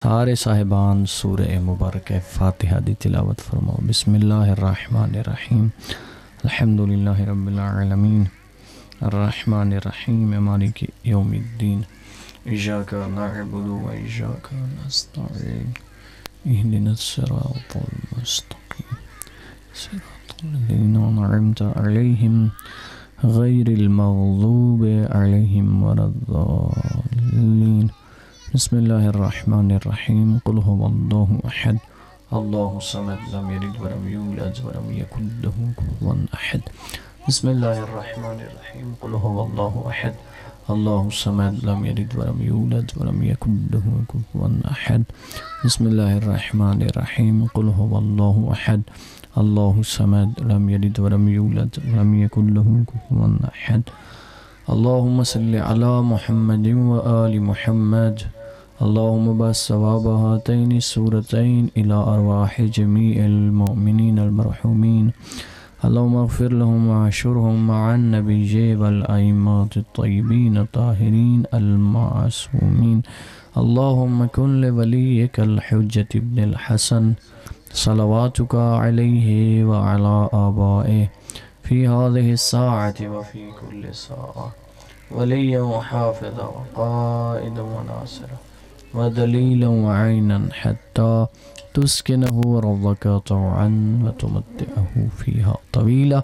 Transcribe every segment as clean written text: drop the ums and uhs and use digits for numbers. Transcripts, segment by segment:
سارے صاحبان سورہ مبارکہ فاتحہ دی تلاوت فرماؤ۔ بسم اللہ الرحمن الرحیم، الحمدللہ رب العالمین، الرحمن الرحیم، مالک یوم الدین، ایاک نعبد و ایاک نستعین، اہدنا الصراط المستقیم، صراط الذین انعمت علیہم غیر المغضوب علیہم ولا الضالین۔ بسم اللہ الرحمن الرحیم، قل هو اللہ احد اللہ الصمد لم یلد ولم یولد ولم یکن له کفوا احد۔ بسم اللہ الرحمن الرحیم، قل هو اللہ احد اللہ الصمد لم یلد ولم یولد ولم یکن له کفوا احد۔ بسم اللہ الرحمن الرحیم، قل هو اللہ احد اللہ الصمد لم یلد ولم یولد ولم یکن له کفوا احد۔ اللہم صلی علی محمد و آل محمد، اللہم بس ثواب ہاتین السورتین الى ارواح جمیع المؤمنین المرحومین، اللہم اغفر لهم وعشرهم مع النبی والائمات الطیبین الطاہرین المعصومین، اللہم کن لولیک الحجة ابن الحسن صلواتک علیہ وعلی آبائہ فی هذه الساعة وفی کل ساعة، ولیا وحافظا وقائدا وناصرا ودلیلا وعینا حتی تسکنه رضک طوعا وتمتعه فیہا طویلا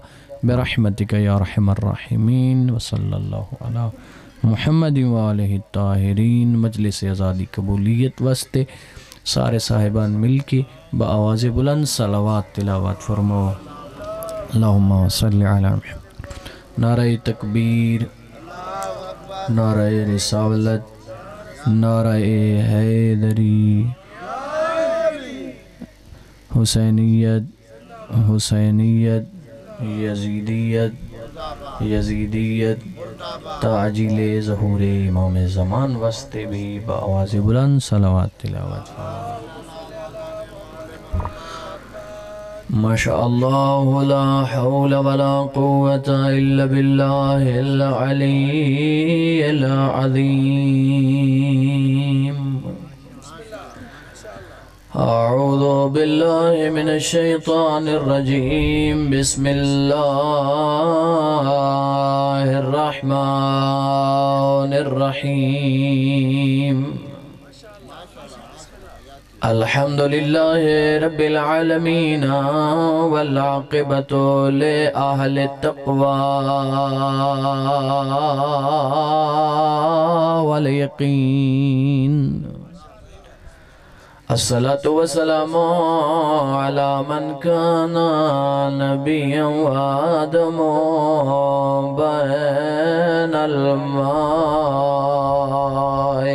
برحمتک یا ارحم الراحمین، وصلی اللہ علی محمد وآلہ الطاہرین۔ مجلس ازادی قبولیت واسطے سارے صاحبان مل کے بآواز بلند صلوات تلاوت فرماؤ۔ اللہم صلی علی محمد۔ نعرہ تکبیر، نعرہ رسالت، نعرہ حیدری، حسینیت، حسینیت، یزیدیت، تعجیل ظہور امام زمان واسطے بھی بآواز بلند صلوات تلاوت فرماؤ۔ ماشاء اللہ لا حول ولا قوة الا باللہ العلی العظیم۔ اعوذ باللہ من الشیطان الرجیم، بسم اللہ الرحمن الرحیم۔ الحمدللہ رب العالمین والعاقبۃ لأہل التقوی والیقین، الصلاة والسلام علی من کان نبیا وآدم بین الماء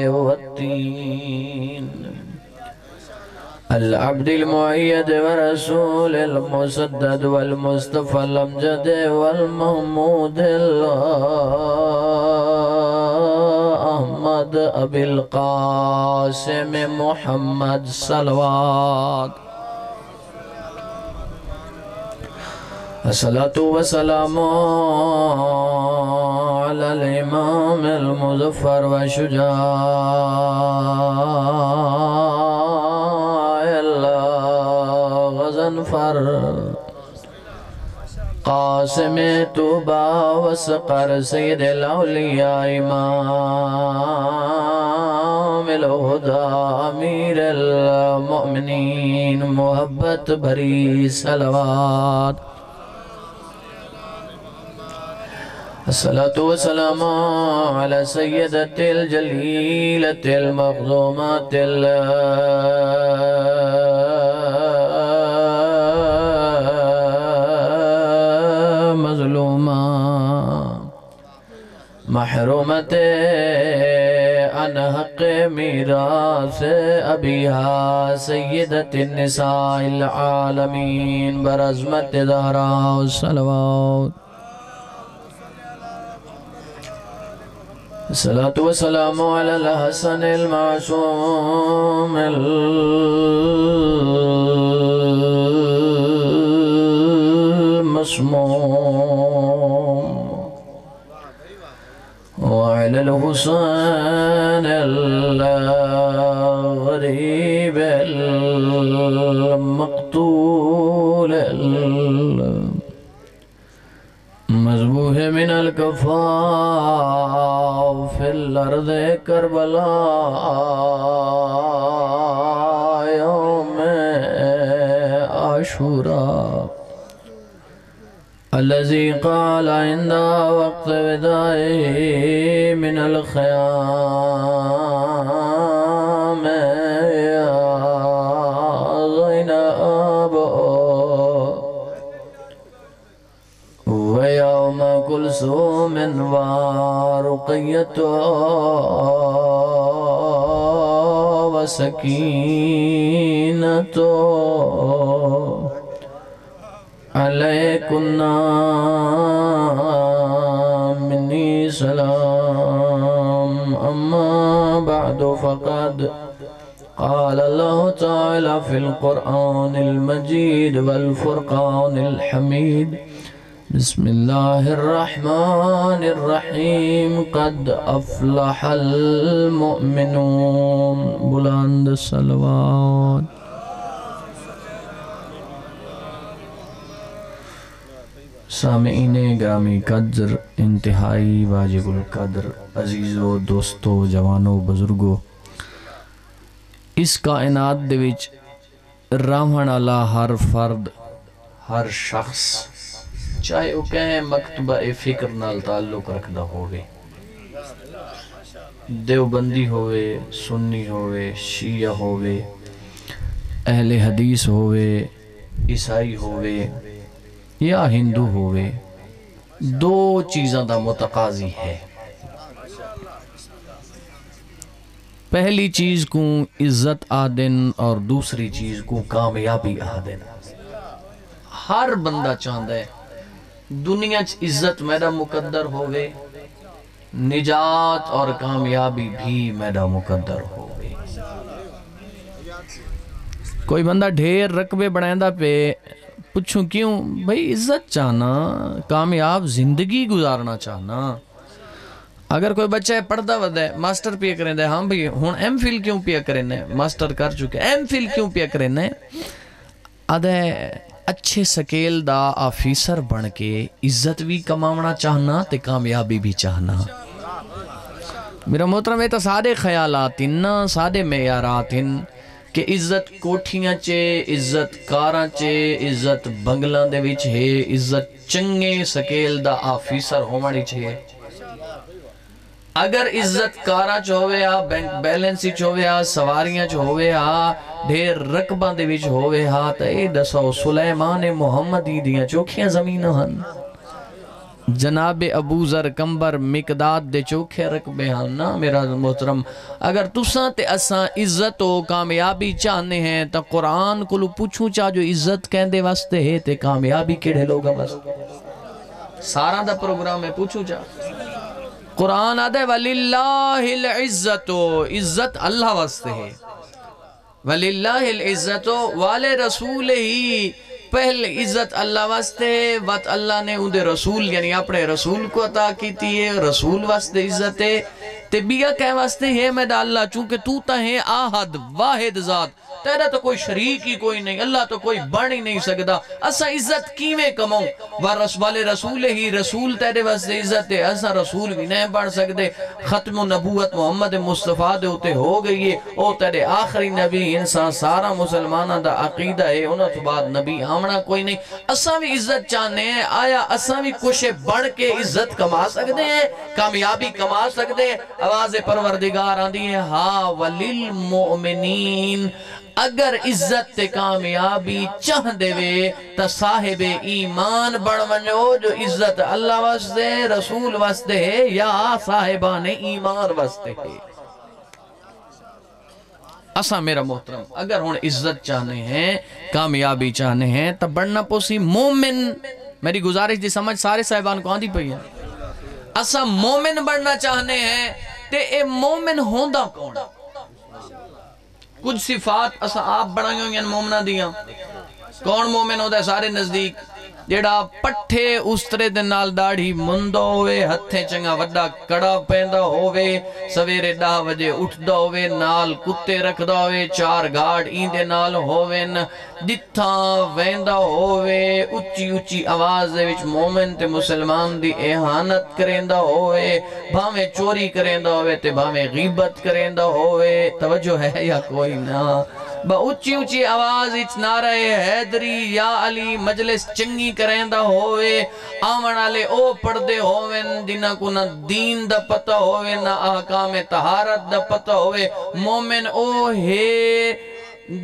والطین، العبد المؤید ورسول المسدد والمصطفى الامجد والمحمود احمد ابی القاسم محمد صلوات۔ الصلاة والسلام علی الامام المظفر وشجاع غضنفر، قاسم طوبى وسقر، سید الاولیاء امام الہدى، امیر المؤمنین، محبت بھری صلوات۔ الصلاة والسلام على سيدة الجليلة المخزومات المظلومة محرومة عن حق میراث ابیہا، سیدة النساء العالمین برعظمت زہراء الصلوات۔ الصلاة والسلام على الحسن المعصوم المصموم، وعلى الحسين الغريب الحبيب المقتول مذبوح من الكفاف في الأرض كربلاء يوم عاشوراء الذي قال عند وقت وداعه من الخيام يا زينب ويوم كلثوم ورقية وسكينة عليكنا مني سلام أما بعد فقد قال الله تعالى في القرآن المجيد والفرقان الحميد بسم الله الرحمن الرحيم قد أفلح المؤمنون بلند الصلوات سامعین گرامی قدر انتہائی واجب القدر عزیزو دوستو جوانو بزرگو اس کائنات دے وچ رہن والا ہر فرد ہر شخص چاہے وہ کہیں مکتبہ فکر نال تعلق رکھدا ہوئے دیوبندی ہوئے سنی ہوئے شیعہ ہوئے اہل حدیث ہوئے عیسائی ہوئے یا ہندو ہوئے دو چیزاں دا متقاضی ہے پہلی چیز کو عزت آدن اور دوسری چیز کو کامیابی آدن ہر بندہ چاہتا ہے دنیا عزت میرا مقدر ہوئے نجات اور کامیابی بھی میرا مقدر ہوئے کوئی بندہ ڈھیر رقبے بڑھائندہ پہ پوچھوں کیوں بھئی عزت چاہنا کامیاب زندگی گزارنا چاہنا اگر کوئی بچہ پڑھتا ودا ہے ماسٹر پیا کریں دے ہاں بھئی ہون ایم فل کیوں پیا کریں دے ماسٹر کر چکے ایم فل کیوں پیا کریں دے آدھے اچھے سکیل دا آفیسر بن کے عزت بھی کماونا چاہنا تے کامیابی بھی چاہنا میرا محترم ہے تو سادے خیالات ہیں سادے معیارات ہیں کہ عزت کوٹھیاں چے عزت کاراں چے عزت بنگلاں دے وچ ہے عزت چنگے سکیل دا آفیسر ہومانی چھے اگر عزت کاراں چوہوے ہاں بینک بیلنسی چوہوے ہاں سواریاں چوہوے ہاں ڈھیر رقباں دے وچ ہووے ہاں تا اے دسو سلیمان محمدی دیاں چوکھیاں زمیناں ہن جناب ابو ذر کمبر مقداد دے چوکھے رقبے ہاں نا میرا محترم اگر تساں تے اساں عزت و کامیابی چاہنے ہیں تا قرآن کو لو پوچھوں چاہ جو عزت کہندے واسطے ہے تے کامیابی کیڑے لوگا واسطے سارا دا پروگرام ہے پوچھوں چاہ قرآن آدھے وَلِلَّهِ الْعِزَّتُ عزت اللہ واسطے ہے وَلِلَّهِ الْعِزَّتُ والے رسول ہی پہل عزت اللہ واسطے وقت اللہ نے اندھے رسول یعنی اپنے رسول کو عطا کی تھی رسول واسطے عزت ہے تبیہ کہہ واسطے ہے میڈا اللہ چونکہ تو تا ہے آہد واحد ذات تیرا تو کوئی شریک ہی کوئی نہیں اللہ تو کوئی بڑھ ہی نہیں سکتا اسا عزت کیویں کماؤں والے رسول ہی رسول تیرے واسطے عزت ہے اسا رسول بھی نہیں بڑھ سکتے ختم نبوت محمد مصطفیٰ دے ہوتے ہو گئی ہے او تیرے آخری نبی انسان سارا مسلمانہ دا عقیدہ ہے انہوں تو بعد نبی آمنا کوئی نہیں اسا بھی عزت چاہنے ہیں آیا اسا بھی کچھ بڑھ کے عزت کما سکتے ہیں کامیابی کما سکتے ہیں آواز پروردگار آندھی ہے ہاں وللمؤمنین اگر عزت تے کامیابی چاہ دے وے تا صاحب ایمان بڑھ منجو جو عزت اللہ واسطے رسول واسطے ہے یا صاحبان ایمان واسطے ہے اسا میرا محترم اگر ہون عزت چاہنے ہیں کامیابی چاہنے ہیں تا بڑھنا پوسی مومن میری گزارش دی سمجھ سارے صاحبان کو آندھی پئی ہے اسا مومن بڑھنا چاہنے ہیں تے اے مومن ہوندہ کون کچھ صفات اسا آپ بڑھائیں ہوئیں مومنہ دیاں کون مومن ہوتا ہے سارے نزدیک جیڑا پٹھے استرے دے نال داڑھی مندہ ہوئے ہتھیں چنگا وڈا کڑا پیندہ ہوئے سویرے 10 بجے اٹھدا ہوئے نال کتے رکھدا ہوئے 4 گاڑ ایندے نال ہوئے جتھاں ویندہ ہوئے اچھی اچھی آواز دے وچ مومن تے مسلمان دی احانت کریندہ ہوئے بھاویں چوری کریندہ ہوئے تے بھاویں غیبت کریندہ ہوئے توجہ ہے یا کوئی نہ با اچھی اچھی آواز اچ نعرہ حیدری یا علی مجلس چنگی کریندہ ہوئے آمنالے او پڑھدے ہوئے جنہ کو نہ دین دا پتہ ہوئے نہ احکام طہارت دا پتہ ہوئے مومن او ہے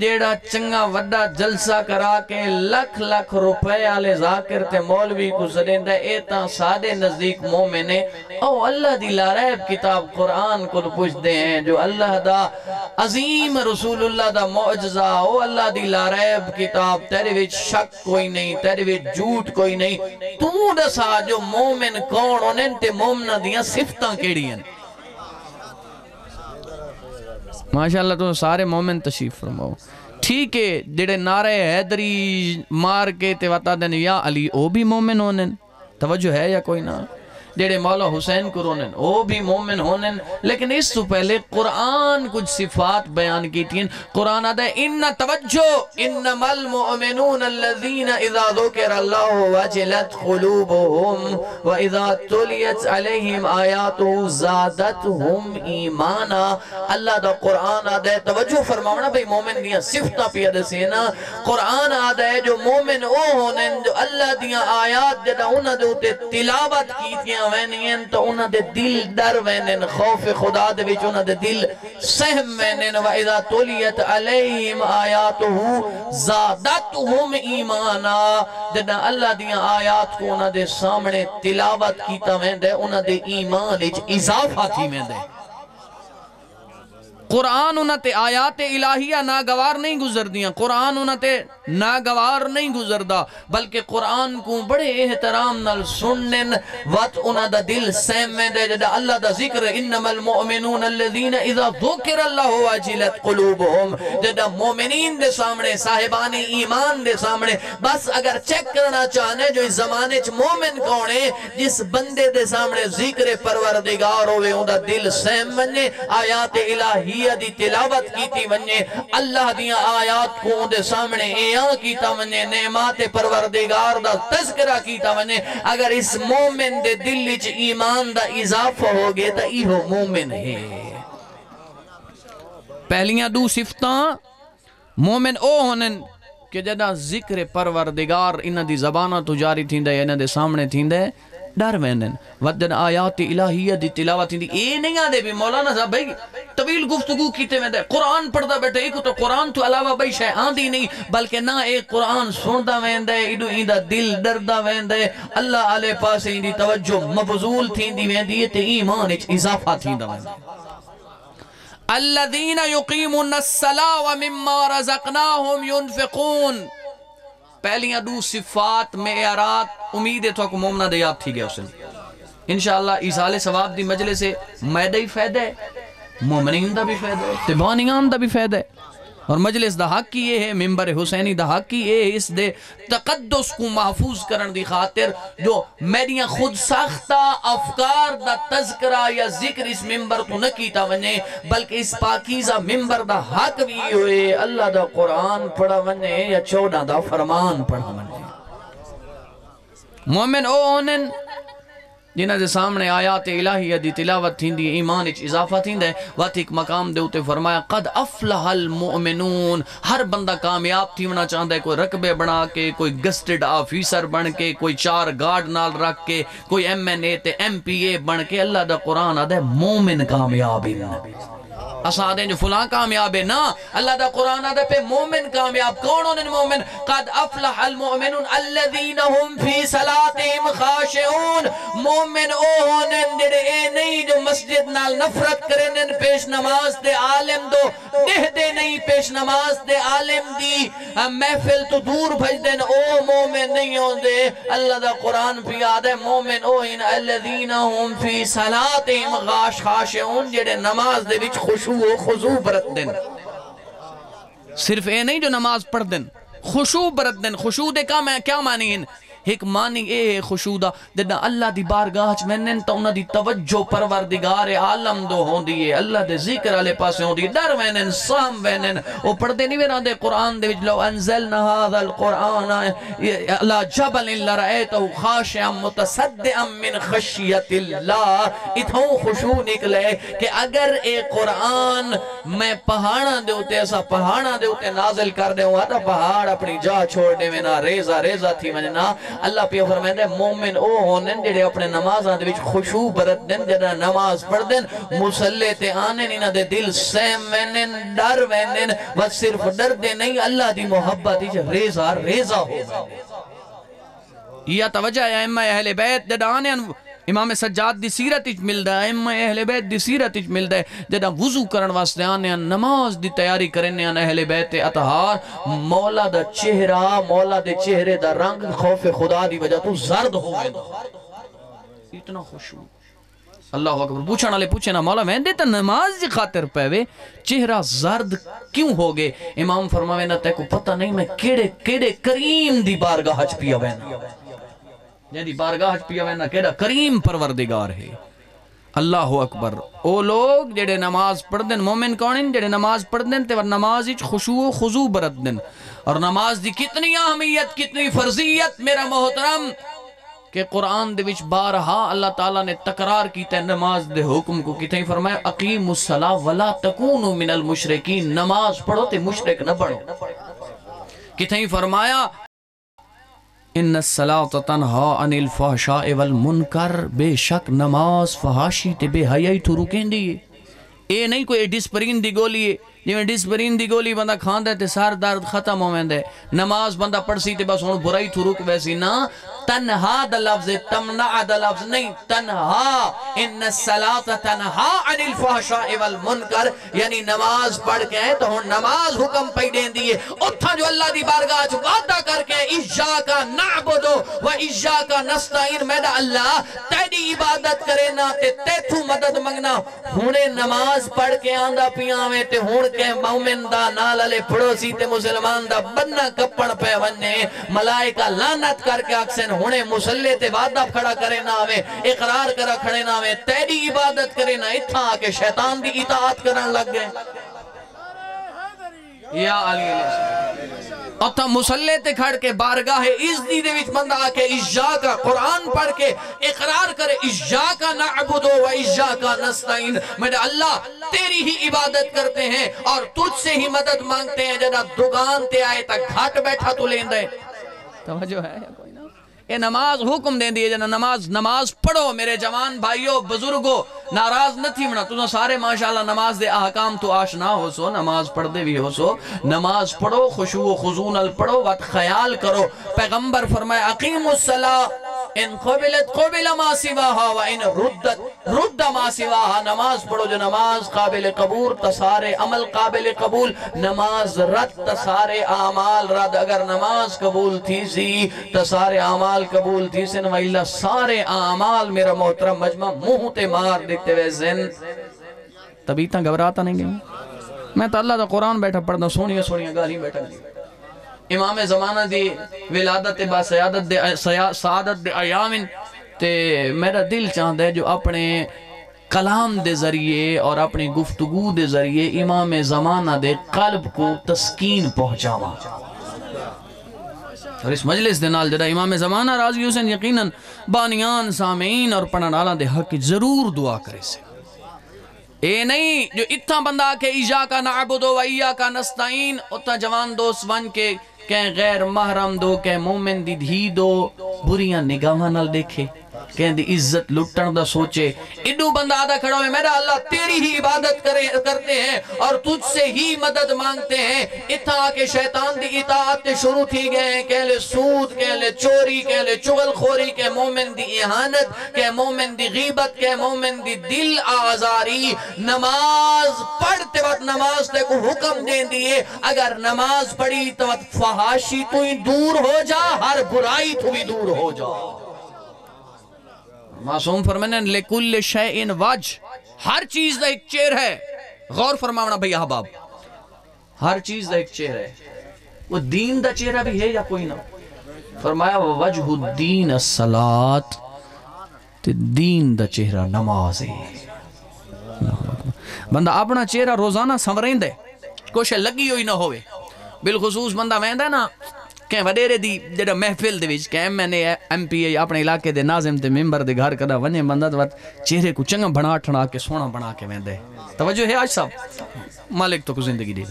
جیڑا چنگا وڈا جلسہ کرا کے لکھ لکھ روپے آلے ذاکر تے مولوی کو سدیندہ ایتا سادے نزدیک مومنے او اللہ دی لاریب کتاب قرآن کو پوچھ دے ہیں جو اللہ دا عظیم رسول اللہ دا معجزہ او اللہ دی لاریب کتاب تیرے وچ شک کوئی نہیں تیرے وچ جھوٹ کوئی نہیں تو دسا جو مومن کون انہیں تے مومنہ دیاں صفتاں کیڑی ہیں ماشاءاللہ تو سارے مومن تشریف فرماؤ ٹھیک ہے جڑے نعرہ حیدری مار کے تے وطا دن یا علی او بھی مومن ہونن توجہ ہے یا کوئی نہ جڑے مولا حسین کو رونن او بھی مومن ہونن لیکن اس سے پہلے قرآن کچھ صفات بیان کی تھیں قرآن آدھا ان توجہ انما المؤمنون الذین اذا ذکر اللہ وجلت قلوبهم واذا تلیت علیہم آیاتہ زادتهم ایمانا اللہ دا قرآن آدھا ہے توجہ فرماؤنا بھئی مومن دیا صفتہ پیا دسینا قرآن آدھا ہے جو مومن او ہونن جو اللہ دیا آیات جدا انہ دوتے تلاوت کی تھیں وینین تو انہ دے دل ڈر وینن خوف خدا دے وچ انہ دے دل سہم وینن وَإِذَا تُلِيَتْ عَلَيْهِمْ آیاتُهُ زَادَتْهُمْ ایمانا جدہ اللہ دیا آیات کو انہ دے سامنے تلاوت کیتا ویندے انہ دے ایمان اچ اضافہ تھی ویندے قرآن انہ تے آیات الہیہ ناگوار نہیں گزر دیاں قرآن انہ تے ناگوار نہیں گزر دا بلکہ قرآن کو بڑے احترام نال سنن وقت انہ دا دل سیم میں دے جدہ اللہ دا ذکر انما المؤمنون الذین اذا ذکر اللہ واجلت قلوبهم جدہ مومنین دے سامنے صاحبان ایمان دے سامنے بس اگر چیک کرنا چاہنے جو اس زمانے چ مومن کونے جس بندے دے سامنے ذکر پروردگار ہوئے انہ دل سیم مننے آیات الہی دی تلاوت کیتی ونجے اللہ دیا آیات کو دے سامنے ایاں کیتا ونجے نعمات پروردگار دا تذکرہ کیتا ونجے اگر اس مومن دے دل وچ ایمان دا اضافہ ہو گئے تا ایہو مومن ہے پہلیاں دو صفتاں مومن او ہونن کہ جدہ ذکر پروردگار انہ دی زبانہ تو جاری تھیندے انہ دے سامنے تھیندے ڈر وینن ودن آیات الہیہ دی تلاوت دی اے نہیں آدھے بھی مولانا صاحب بھائی طویل گفتگو کیتے ویندے قرآن پڑھدا بیٹھے ایک تو قرآن تو علاوہ بھائی شے آندھی نہیں بلکہ نہ ایک قرآن سندا ویندے ایڈو ایندہ دل ڈردا ویندے اللہ علیہ پاس ایندی توجہ مبذول تھیندی ویندی تے ایمان اچ اضافہ تھیندا ویندے الذین یقیمون الصلاۃ ومما رزقناہم ینفقون پہلیاں دو صفات معیارات امید ہے تو کو مومنہ دے یاد تھی گئے اسے انشاءاللہ ایسال ثواب دی مجلس سے میدہ ہی فیدہ ہے مومنین دا بھی فیدہ ہے تبانیان دا بھی فیدہ ہے اور مجلس دا حق کی یہ ہے ممبر حسینی دا حق کی یہ ہے اس دے تقدس کو محفوظ کرن دی خاطر جو میڈیاں خود ساختہ افکار دا تذکرہ یا ذکر اس ممبر تو نہ کیتا ونے بلکہ اس پاکیزہ ممبر دا حق بھی ہوئے اللہ دا قرآن پڑھا ونے یا 14 دا فرمان پڑھا ونے مومن او ہونن جنہ دے سامنے آیات الہیہ دی تلاوت تھیندی ایمان اچ اضافہ تھیندے وقت ایک مقام دے ہوتے فرمایا قد افلح المؤمنون ہر بندہ کامیاب تھیونا چاہندہ ہے کوئی رقبے بنا کے کوئی گسٹڈ آفیسر بن کے کوئی 4 گارڈ نال رکھ کے کوئی MNA تے MPA بن کے اللہ دا قرآن آدھے مومن کامیاب اسادیں جو فلاں کامیاب ہے نا اللہ دا قرآن آدھے پہ مومن کامیاب کون ہونے مومن قد افلح المؤمنون الذین ہم فی صلاتہم خاشعون مومن او ہونے جڑے اے نہیں جو مسجد نال نفرت کرنن پیش نماز دے عالم دو دہ دے نہیں پیش نماز دے عالم دی محفل تو دور بھج دن او مومن نہیں ہوں دے اللہ دا قرآن پہ آدھے مومن او ہن الذین ہم فی صلاتہم خاشعون جڑے نماز دے وچ خشوع و خضوع برت دن صرف اے نہیں جو نماز پڑھ دن خشوع برت دن خشوع دے کیا معنی ہیں ایک معنی اے خشودہ جدہ اللہ دی بارگاہ چ وینن تا انہاں دی توجہ پروردگار عالم دو ہوندی ہے اللہ دے ذکر والے پاسے ہوندی ہے ڈر وینن سام وینن او پڑھدے نہیں ویراں دے قرآن دے وچ لو انزلنا هذا القرآن على جبل لرأيته خاشعا متصدعا من خشیت اللہ اتھوں خشوع نکلے کہ اگر اے قرآن میں پہاڑاں دے ہوتے ایسا پہاڑاں دے ہوتے نازل کر دے ہوا تا پہاڑ اپنی جا چھوڑ دے میں نا ریزہ ریزہ تھی مننا اللہ پہ فرمائے مومن او ہونن جڑے اپنے نمازاں دے وچ خشوع برت دن جڑا نماز پڑھ دن مسلح تے آنے نینا دے دل سیم وینن ڈر وینن بس صرف ڈر دے نہیں اللہ دی محبت ریزہ ریزہ ہو یا توجہ ہے امہ اہل بیت جڑا آنے امام سجاد دی سیرت اچ ملدا ہے امہ اہل بیت دی سیرت اچ ملدا ہے جدہ وضو کرن واسطے آنے نماز دی تیاری کرنے اہل بیت اطہار مولا دا چہرہ مولا دے چہرے دا رنگ خوف خدا دی وجہ تو زرد ہو گئے اتنا خشوع اللہ اکبر پوچھنا لے پوچھے نا مولا میں دیتا نماز دی خاطر پہوے چہرہ زرد کیوں ہو گئے امام فرماوے نا تے کو پتہ نہیں میں کیڑے کریم دی بارگاہ ہچ پیا وینا جیدی بارگاہ پیا وینا کیڑا کریم پروردگار ہے اللہ اکبر او لوگ جڑے نماز پڑھ دن مومن کونن جڑے نماز پڑھ دن تے نماز اچ خشوع و خضوع برت دن اور نماز دی کتنی اہمیت کتنی فرضیت میرا محترم کہ قرآن دے وچ بارہا اللہ تعالیٰ نے تقرار کیتا ہے نماز دے حکم کو کتنی فرمایا اقیم الصلاۃ ولا تکونوا من المشرکین نماز پڑھو تے مشرک نہ بنو کتنی فرمایا ان الصلاۃ تنہا عن الفحشاء والمنکر بے شک نماز فحاشی تے بے حیائی تو رکیں دی اے نہیں کوئی ڈسپرین دی گولی ہے جویں ڈسپرین دی گولی بندہ کھاندا ہے تے سار درد ختم ہو ویندا ہے نماز بندہ پڑھ سی تے بس ہن برائی تو رک ویسی نا تنہا دا لفظ تمنع دا لفظ نہیں تنہا ان الصلاۃ تنہا عن الفحشاء والمنکر یعنی نماز پڑھ کے تو ہن نماز حکم پئی دین دی اوتھا جو اللہ دی بارگاہ وچ وعدہ کر کے ایاک نعبد و ایاک نستعین میرا اللہ تیری عبادت کرے نا تے تیتھوں مدد منگنا ہنے نماز پڑھ کے آندا پیاویں تے ہن کہ مومن دا نال علی پڑوسی تے مسلمان دا بننا کپڑ پہ ونے ملائکہ لعنت کر کے اکسن ہونے مسلح تے وعدہ کھڑا کرے نہ آوے اقرار کرا کھڑے نہ آوے تیری عبادت کرے نہ اتھا آکے شیطان دی اطاعت کرن لگ گئے یا علی اتھا مسلح تے کھڑ کے بارگاہ عزدی دے وچ بندہ آکے ایاکا قرآن پڑھ کے اقرار کرے ایاکا نعبد و ایاکا نستعین میرے اللہ تیری ہی عبادت کرتے ہیں اور تجھ سے ہی مدد مانگتے ہیں جدا دکان تے آئے تک گھاٹ بیٹھا تو لین دے توجہ ہے یا کوئی نا یہ نماز حکم دین دیئے جنا نماز پڑھو میرے جوان بھائیو بزرگو ناراض نہ تھی منا تو سارے ماشاءاللہ نماز دے احکام تو آشنا ہو سو نماز پڑھ دے بھی ہو سو نماز پڑھو خشوع و خضوع نال پڑھو وقت خیال کرو پیغمبر فرمائے اقیم الصلاۃ ان قبلت قبل ما سواہا و ان رد ما سواہا نماز پڑھو جو نماز قابل قبول تسارے عمل قابل قبول نماز رد تسارے اعمال رد اگر نماز قبول تھی سی تسارے اعمال قبول تھی سن ویلہ سارے اعمال میرا محترم مجمع منہ تے مار دیتے ہوئے زن تب اتنا گھبراتا نہیں گئی میں تو اللہ دا قرآن بیٹھا پڑھنا سونیاں گالی بیٹھا نہیں امام زمانہ دی ولادت با سعادت دے ایامن تے میرا دل چاہتا ہے جو اپنے کلام دے ذریعے اور اپنی گفتگو دے ذریعے امام زمانہ دے قلب کو تسکین پہنچاوا اور اس مجلس دے نال جڑا امام زمانہ راضی حسین یقیناً بانیان سامعین اور پڑھن والاں دے حق ضرور دعا کرے سے اے نہیں جو اتنا بندہ کہ ایاک نعبد و ایاک نستعین اتنا جوان دوست ون کے کہیں غیر محرم دو کہیں مومن دی دھی دو بریاں نگاہاں نال دیکھے کہیں دی عزت لٹن دا سوچے اڈو بندہ آدھا کھڑا ہوئے میرا اللہ تیری ہی عبادت کرتے ہیں اور تجھ سے ہی مدد مانگتے ہیں اتھا آکے شیطان دی اطاعت شروع تھی گئے ہیں کہہ لے سود کہہ لے چوری کہہ لے چغل خوری کہہ مومن دی احانت کہہ مومن دی غیبت کہہ مومن دی دل آزاری نماز پڑھتے وقت نماز تے کو حکم دین دیئے اگر نماز پڑھی تو وقت فحاشی تو ہی دور ہو جا ہر برائی تو بھی دور ہو جا معصوم فرمانے لکل شیئن وجہ ہر چیز دا ایک چہر ہے غور فرماونا بھئی احباب ہر چیز دا ایک چہر ہے وہ دین دا چہرہ بھی ہے یا کوئی نہ فرمایا وجہ الدین الصلاۃ، تے دین دا چہرہ نماز ہے۔ بندہ اپنا چہرہ روزانہ سنورین دے، کوشش لگی ہوئی نہ ہوئے۔ بالخصوص بندہ ویندا نا کہ وڈیرے دی جڑا محفل دے وچ کہ میں نے ایم پی اے اپنے علاقے دے ناظم تے ممبر دے گھر کدا ونے بندہ تے چہرے کو چنگا بنا ٹھنا کے سونا بنا کے ویندے۔ توجہ ہے آج صاحب، مالک تو کو زندگی دے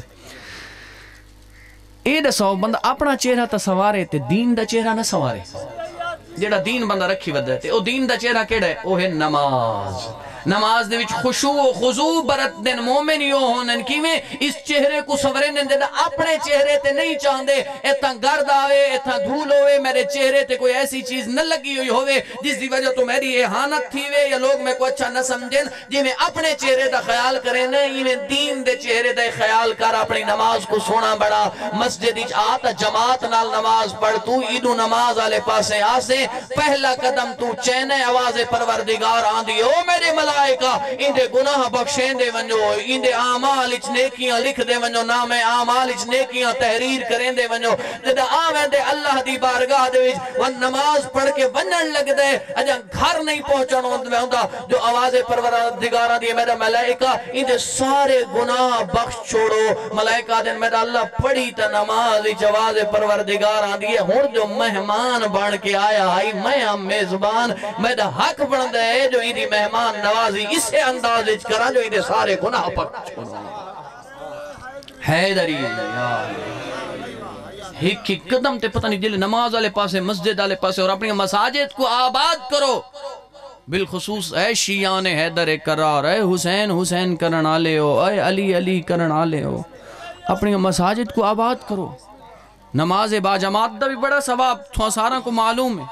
اے دسو بندہ اپنا چہرہ تے سوارے تے دین دا چہرہ نہ سوارے۔ جڑا دین بندہ رکھی ودے تے او دین دا چہرہ کیڑا ہے؟ او ہے نماز۔ نماز دے وچ خشوع و خضوع برت دن مومن یو ہونن کیویں اس چہرے کو سورے نے دے اپنے چہرے تے نہیں چاہندے ایتھاں گرد آوے ایتھاں دھول ہوئے میرے چہرے تے کوئی ایسی چیز نہ لگی ہوئی ہوئے جس دی وجہ تو میری احانت تھی وے یا لوگ میں کو اچھا نہ سمجھیں۔ جی میں اپنے چہرے دا خیال کریں نا ایویں دین دے چہرے دا خیال کر اپنی نماز کو سونا بڑا۔ مسجد وچ آتا جماعت نال نماز پڑھ تو عیدو نماز والے پاسے آسے پہلا قدم تو چینے آواز پروردگار آندی او میرے ملائکہ اندے گناہ بخشیں دے ونجو، اندے اعمال اچ نیکیاں لکھ دے ونجو، نام اعمال اچ نیکیاں تحریر کریں دے ونجو۔ جدہ آویں دے اللہ دی بارگاہ دے وچ وہ نماز پڑھ کے ونن لگ دے اجا گھر نہیں پہنچانو میں ہوندا جو آواز پروردگار دی میرا ملائکہ اندے سارے گناہ بخش چھوڑو۔ ملائکہ دن میرا اللہ پڑھی تا نماز اچ آواز پروردگار آندی ہے ہون جو مہمان بن کے آیا آئی میں ہم میزبان میرا حق بن دے جو اندی مہمان نوازی اسے انداز اچ کرا جو اندے سارے گناہ پک چھوڑو۔ حیدری ایک ایک قدم تے پتہ نہیں دل نماز والے پاسے مسجد والے پاسے اور اپنی مساجد کو آباد کرو۔ بالخصوص اے شیعان حیدر قرار، اے حسین حسین کرن آلے ہو، اے علی علی کرن آلے ہو، اپنی مساجد کو آباد کرو۔ نماز با جماعت دا بھی بڑا ثواب تھوڑا سارا کو معلوم ہے۔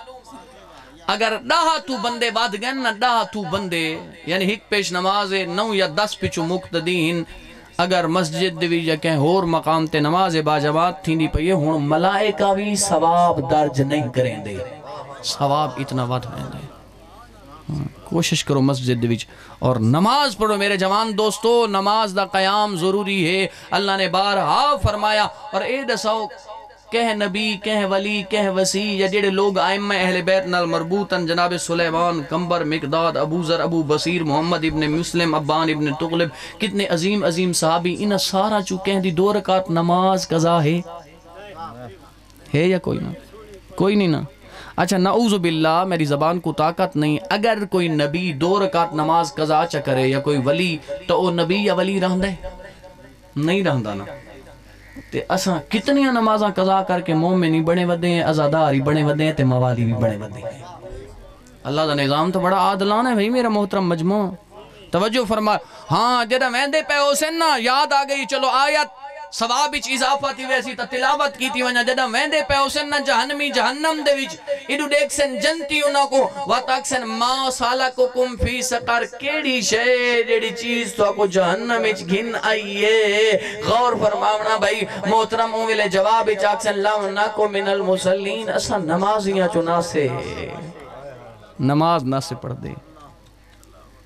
اگر ڈاہا تو بندے بعد گئن نا ڈاہا تو بندے یعنی ایک پیش نماز 9 یا 10 پچھو مقتدین اگر مسجد دیوی یا کہیں اور مقام تے نماز با جماعت تھی نہیں پئیے ہون ملائکہ بھی ثواب درج نہیں کریں دے، ثواب اتنا وعد ہیں دے۔ کوشش کرو مسجد دیوی اور نماز پڑھو میرے جوان دوستو۔ نماز دا قیام ضروری ہے، اللہ نے بارہا فرمایا۔ اور اے دساؤ کہہ نبی کہہ ولی کہہ وسیع یا جڑے لوگ ائمہ اہل بیت نال مربوطاً جناب سلیمان کمبر مقداد ابو ذر ابو بصیر محمد ابن مسلم ابان ابن تغلب کتنے عظیم عظیم صحابی انہا سارا چکے ہیں دی 2 رکعت نماز قضا ہے یا کوئی نہ کوئی نہیں نا؟ اچھا نعوذ باللہ میری زبان کو طاقت نہیں، اگر کوئی نبی 2 رکعت نماز قضا چکرے یا کوئی ولی تو وہ نبی یا ولی رہندہ ہے نہیں رہندہ نا۔ تے اساں کتنیاں نمازاں قضا کر کے مومنی بڑے ودے ہیں، ازاداری بڑے ودے ہیں تے موالی بھی بڑے ودے ہیں۔ اللہ دا نظام تو بڑا عادلانہ ہے بھئی میرا محترم مجموع۔ توجہ فرما ہاں جدہ ویندے پہ حسین نا یاد آگئی چلو آیت ثواب اچ اضافہ تھی ویسی تا تلاوت کی تھی ونجا جدہ ویندے پہ حسین نا جہنمی جہنم دے وچ ایڈو دیکھ سن جنتی انہوں کو واتاک سن ما سالککم فی سقر کیڑی شے جیڑی چیز تو کو جہنم اچ گھن آئیے۔ غور فرماونا بھائی محترم اویلے جواب اچ آکسن لَمْنَكُ مِنَ الْمُسَلِّينَ اسا نمازیاں چنا سے نماز نہ سے پڑھ دے۔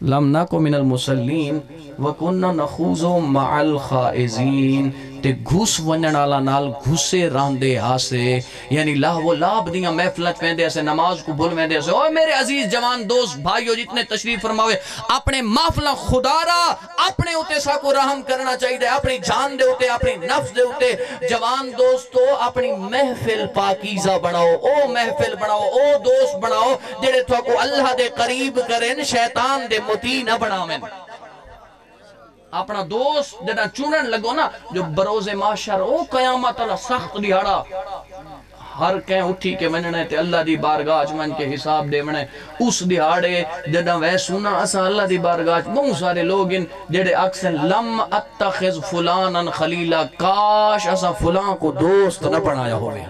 لَمْ نَكُ مِنَ الْمُسَلِّينَ وَكُنَّ نَخُوضُ مَعَ الْخَائِزِينَ تے گھس ونجنالا نال گھسے راندے ہاسے یعنی وہ لاب دیاں محفلت ویندے اسے نماز کو بھول ویندے اسے۔ اوہ میرے عزیز جوان دوست بھائیو جتنے تشریف فرماوے اپنے محفلہ خدا را اپنے ہوتے سا کو رحم کرنا چاہیے دے، اپنی جان دے ہوتے اپنی نفس دے ہوتے۔ جوان دوستو اپنی محفل پاکیزہ بناؤ، او محفل بناؤ، او دوست بناؤ جڑے تو کو اللہ دے قریب کریں شیطان دے مطیع نہ بناویں۔ اپنا دوست جنہ چونن لگو نا جو بروز معاشر او قیامت اللہ سخت دیہڑا ہر کہیں اٹھی کے مننے تے اللہ دی بارگاہ من کے حساب دے مننے اس دیہاڑے جدہ وے سونا اسا اللہ دی بارگاہ بہت سارے لوگ ان جڑے اکثر لم اتخذ فلانا خلیلا کاش اسا فلان کو دوست نہ بنایا ہوئے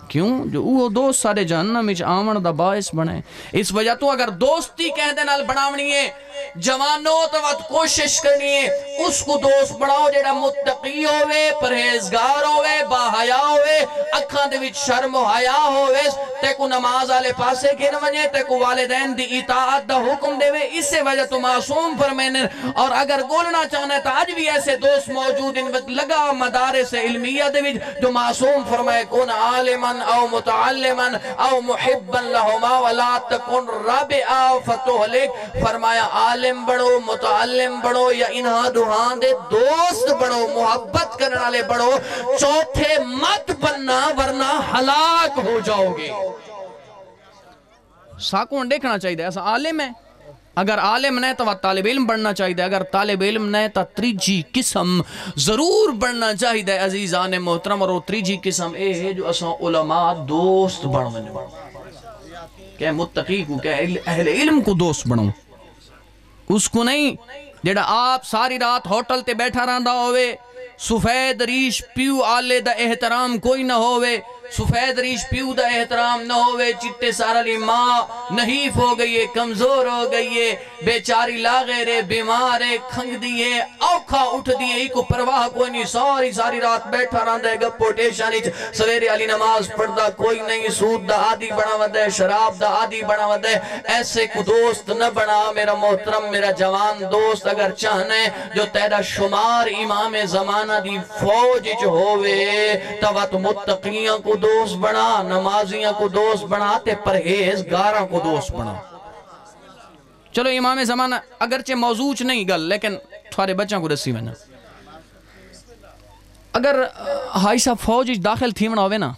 کیوں جو وہ دوست سارے جہنم اچ آمن دا باعث بنے۔ اس وجہ تو اگر دوستی کہہ دے نال بناونی ہے جوانوں تو وقت کوشش کرنی ہے اس کو دوست بناؤ جیڑا متقی ہوئے پرہیزگار ہوئے باحیا ہوئے اکھاں دے وچ شرم و حیا ہوے تے کو نماز والے پاسے گھن ونجے تے کو والدین دی اطاعت دا حکم دے اس سے وجہ تو معصوم فرمائیں. اور اگر گولنا چاہنا تو آج بھی ایسے دوست موجود ان لگا مدارس علمیہ دے وچ جو معصوم فرمائے کن عالما او متعلما او محبا لہما ولا تکن رابعا فتہلک. فرمایا عالم بڑھو متعلم بڑھو یا انہاں دوہاں دے دوست بڑھو محبت کرنے والے بڑھو چوتھے مت بننا ورنہ ہلاک ہو جاؤ گے. ساکون دیکھنا چاہیے ایسا عالم ہے اگر عالم نہیں تو طالب علم بڑھنا چاہیے اگر طالب علم نہیں تو تریجی قسم ضرور بڑھنا چاہیے عزیزان محترم. اور وہ تریجی قسم اے ہے جو اساں علماء دوست بڑھنے کہ متقی کو کہ اہل علم کو دوست بڑھوں اس کو نہیں جیڑا آپ ساری رات ہوٹل تے بیٹھا رہندا ہوئے سفید ریش پیو آلے دا احترام کوئی نہ ہوئے سفید ریش پیو دا احترام نہ ہوئے چٹے سارا لی ماں نحیف ہو گئی ہے کمزور ہو گئی ہے بیچاری لاغیرے بیمارے کھنگ دیئے اوکھا اٹھ دیئے ہی کو پرواہ کوئی نہیں ساری رات بیٹھا رہندا ہے گپ پوٹیشا نہیں سویرے علی نماز پڑھدا کوئی نہیں سود دا عادی بنا ودہ ہے شراب دا عادی بنا ودہ ہے. ایسے کو دوست نہ بنا میرا محترم میرا جوان دوست اگر چاہنے جو تیرا شمار امام زمانہ دی فوج جو ہوئے توات متقیاں کو دوست بنا نمازیاں کو دوست بنا تے پرہیزگاراں کو دوست بنا. چلو امام زمانہ اگرچہ موضوع نہیں گل لیکن تھوارے بچوں کو رسی میں اگر ہائی صاحب فوج داخل تھی ونا ہوئے نا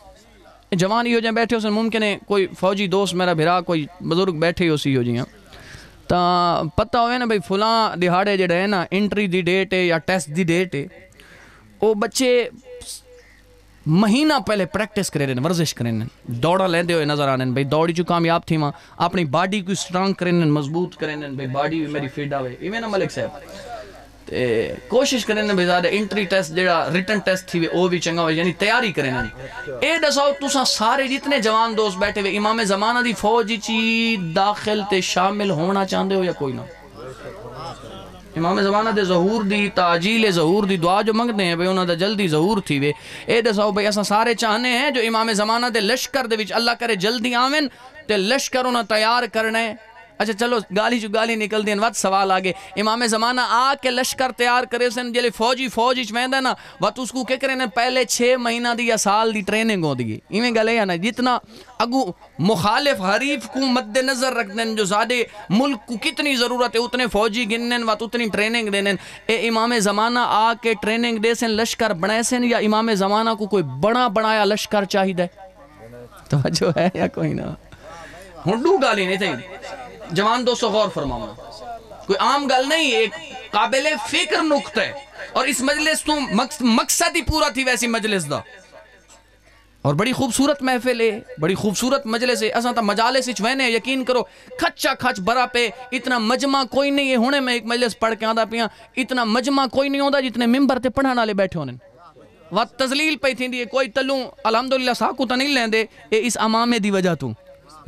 جوان ہی ہو جائیں بیٹھے ہو سن ممکن ہے کوئی فوجی دوست میرا بھرا کوئی بزرگ بیٹھے ہو سی ہو جائیں تا پتہ ہوئے نا بھئی فلاں دہاڑے جڑے ہے نا انٹری دی ڈیٹ ہے یا ٹیسٹ دی ڈیٹ ہے وہ بچے مہینہ پہلے پریکٹس کرے رہے ورزش کرے رہے دوڑا لیندے ہوئے نظر آنے بھئی دوڑی جو کامیاب تھی ماں اپنی باڈی کو سٹرانگ کرے رہے مضبوط کرے رہے بھئی باڈی بھی میری فیڈ آوے ایویں نا ملک صاحب کوشش کریں بھئی زیادہ انٹری ٹیسٹ جڑا ریٹن ٹیسٹ تھی وہ بھی چنگا ہوئے یعنی تیاری کریں اے دساؤ تساں سارے جتنے جوان دوست بیٹھے ہوئے امام زمانہ دی فوج چی داخل تے شامل ہونا چاہندے ہو یا کوئی نہ امام زمانہ دے ظہور دی تعجیل ظہور دی دعا جو منگتے ہیں بھئی انہوں دا جلدی ظہور تھی وے اے دساؤ بھئی ایسا سارے چاہنے ہیں جو امام زمانہ دے لشکر دے وچ اللہ کرے جلدی آمن تے لشکر انہوں تیار کرنے. اچھا چلو گالی جو گالی نکل دین وقت سوال آگے امام زمانہ آ کے لشکر تیار کرے سن جلے فوجی چمہندہ نا وقت اس کو کیا کریں پہلے 6 مہینہ دی یا سال دی ٹریننگ ہو دی ایمیں گلے یا نا جتنا اگو مخالف حریف کو مد نظر رکھ دیں جو زیادہ ملک کو کتنی ضرورت ہے اتنے فوجی گنن وقت اتنی ٹریننگ دینن اے امام زمانہ آ کے ٹریننگ دے سن لشکر بنائے سن یا امام زمانہ کو کوئی بنایا لشکر چاہی دے توجہ ہے یا کوئی نہ ہنڈو گالی نہیں تھی جوان دوستو غور فرماؤں کوئی عام گل نہیں ایک قابل فکر نکتہ ہے اور اس مجلس تو مقصد ہی پورا تھی ویسی مجلس دا اور بڑی خوبصورت محفل ہے بڑی خوبصورت مجلس ہے اساں تا مجالس اچ وینے یقین کرو کھچا کھچ برا پہ اتنا مجمع کوئی نہیں ہے ہونے میں ایک مجلس پڑھ کے آدھا پیاں اتنا مجمع کوئی نہیں ہوتا جتنے ممبر تے پڑھانا لے بیٹھے ہونے وقت تزلیل پہ تھی دی کوئی تلوں الحمدللہ ساکو تا نہیں لیں دے اس امامے دی وجہ تو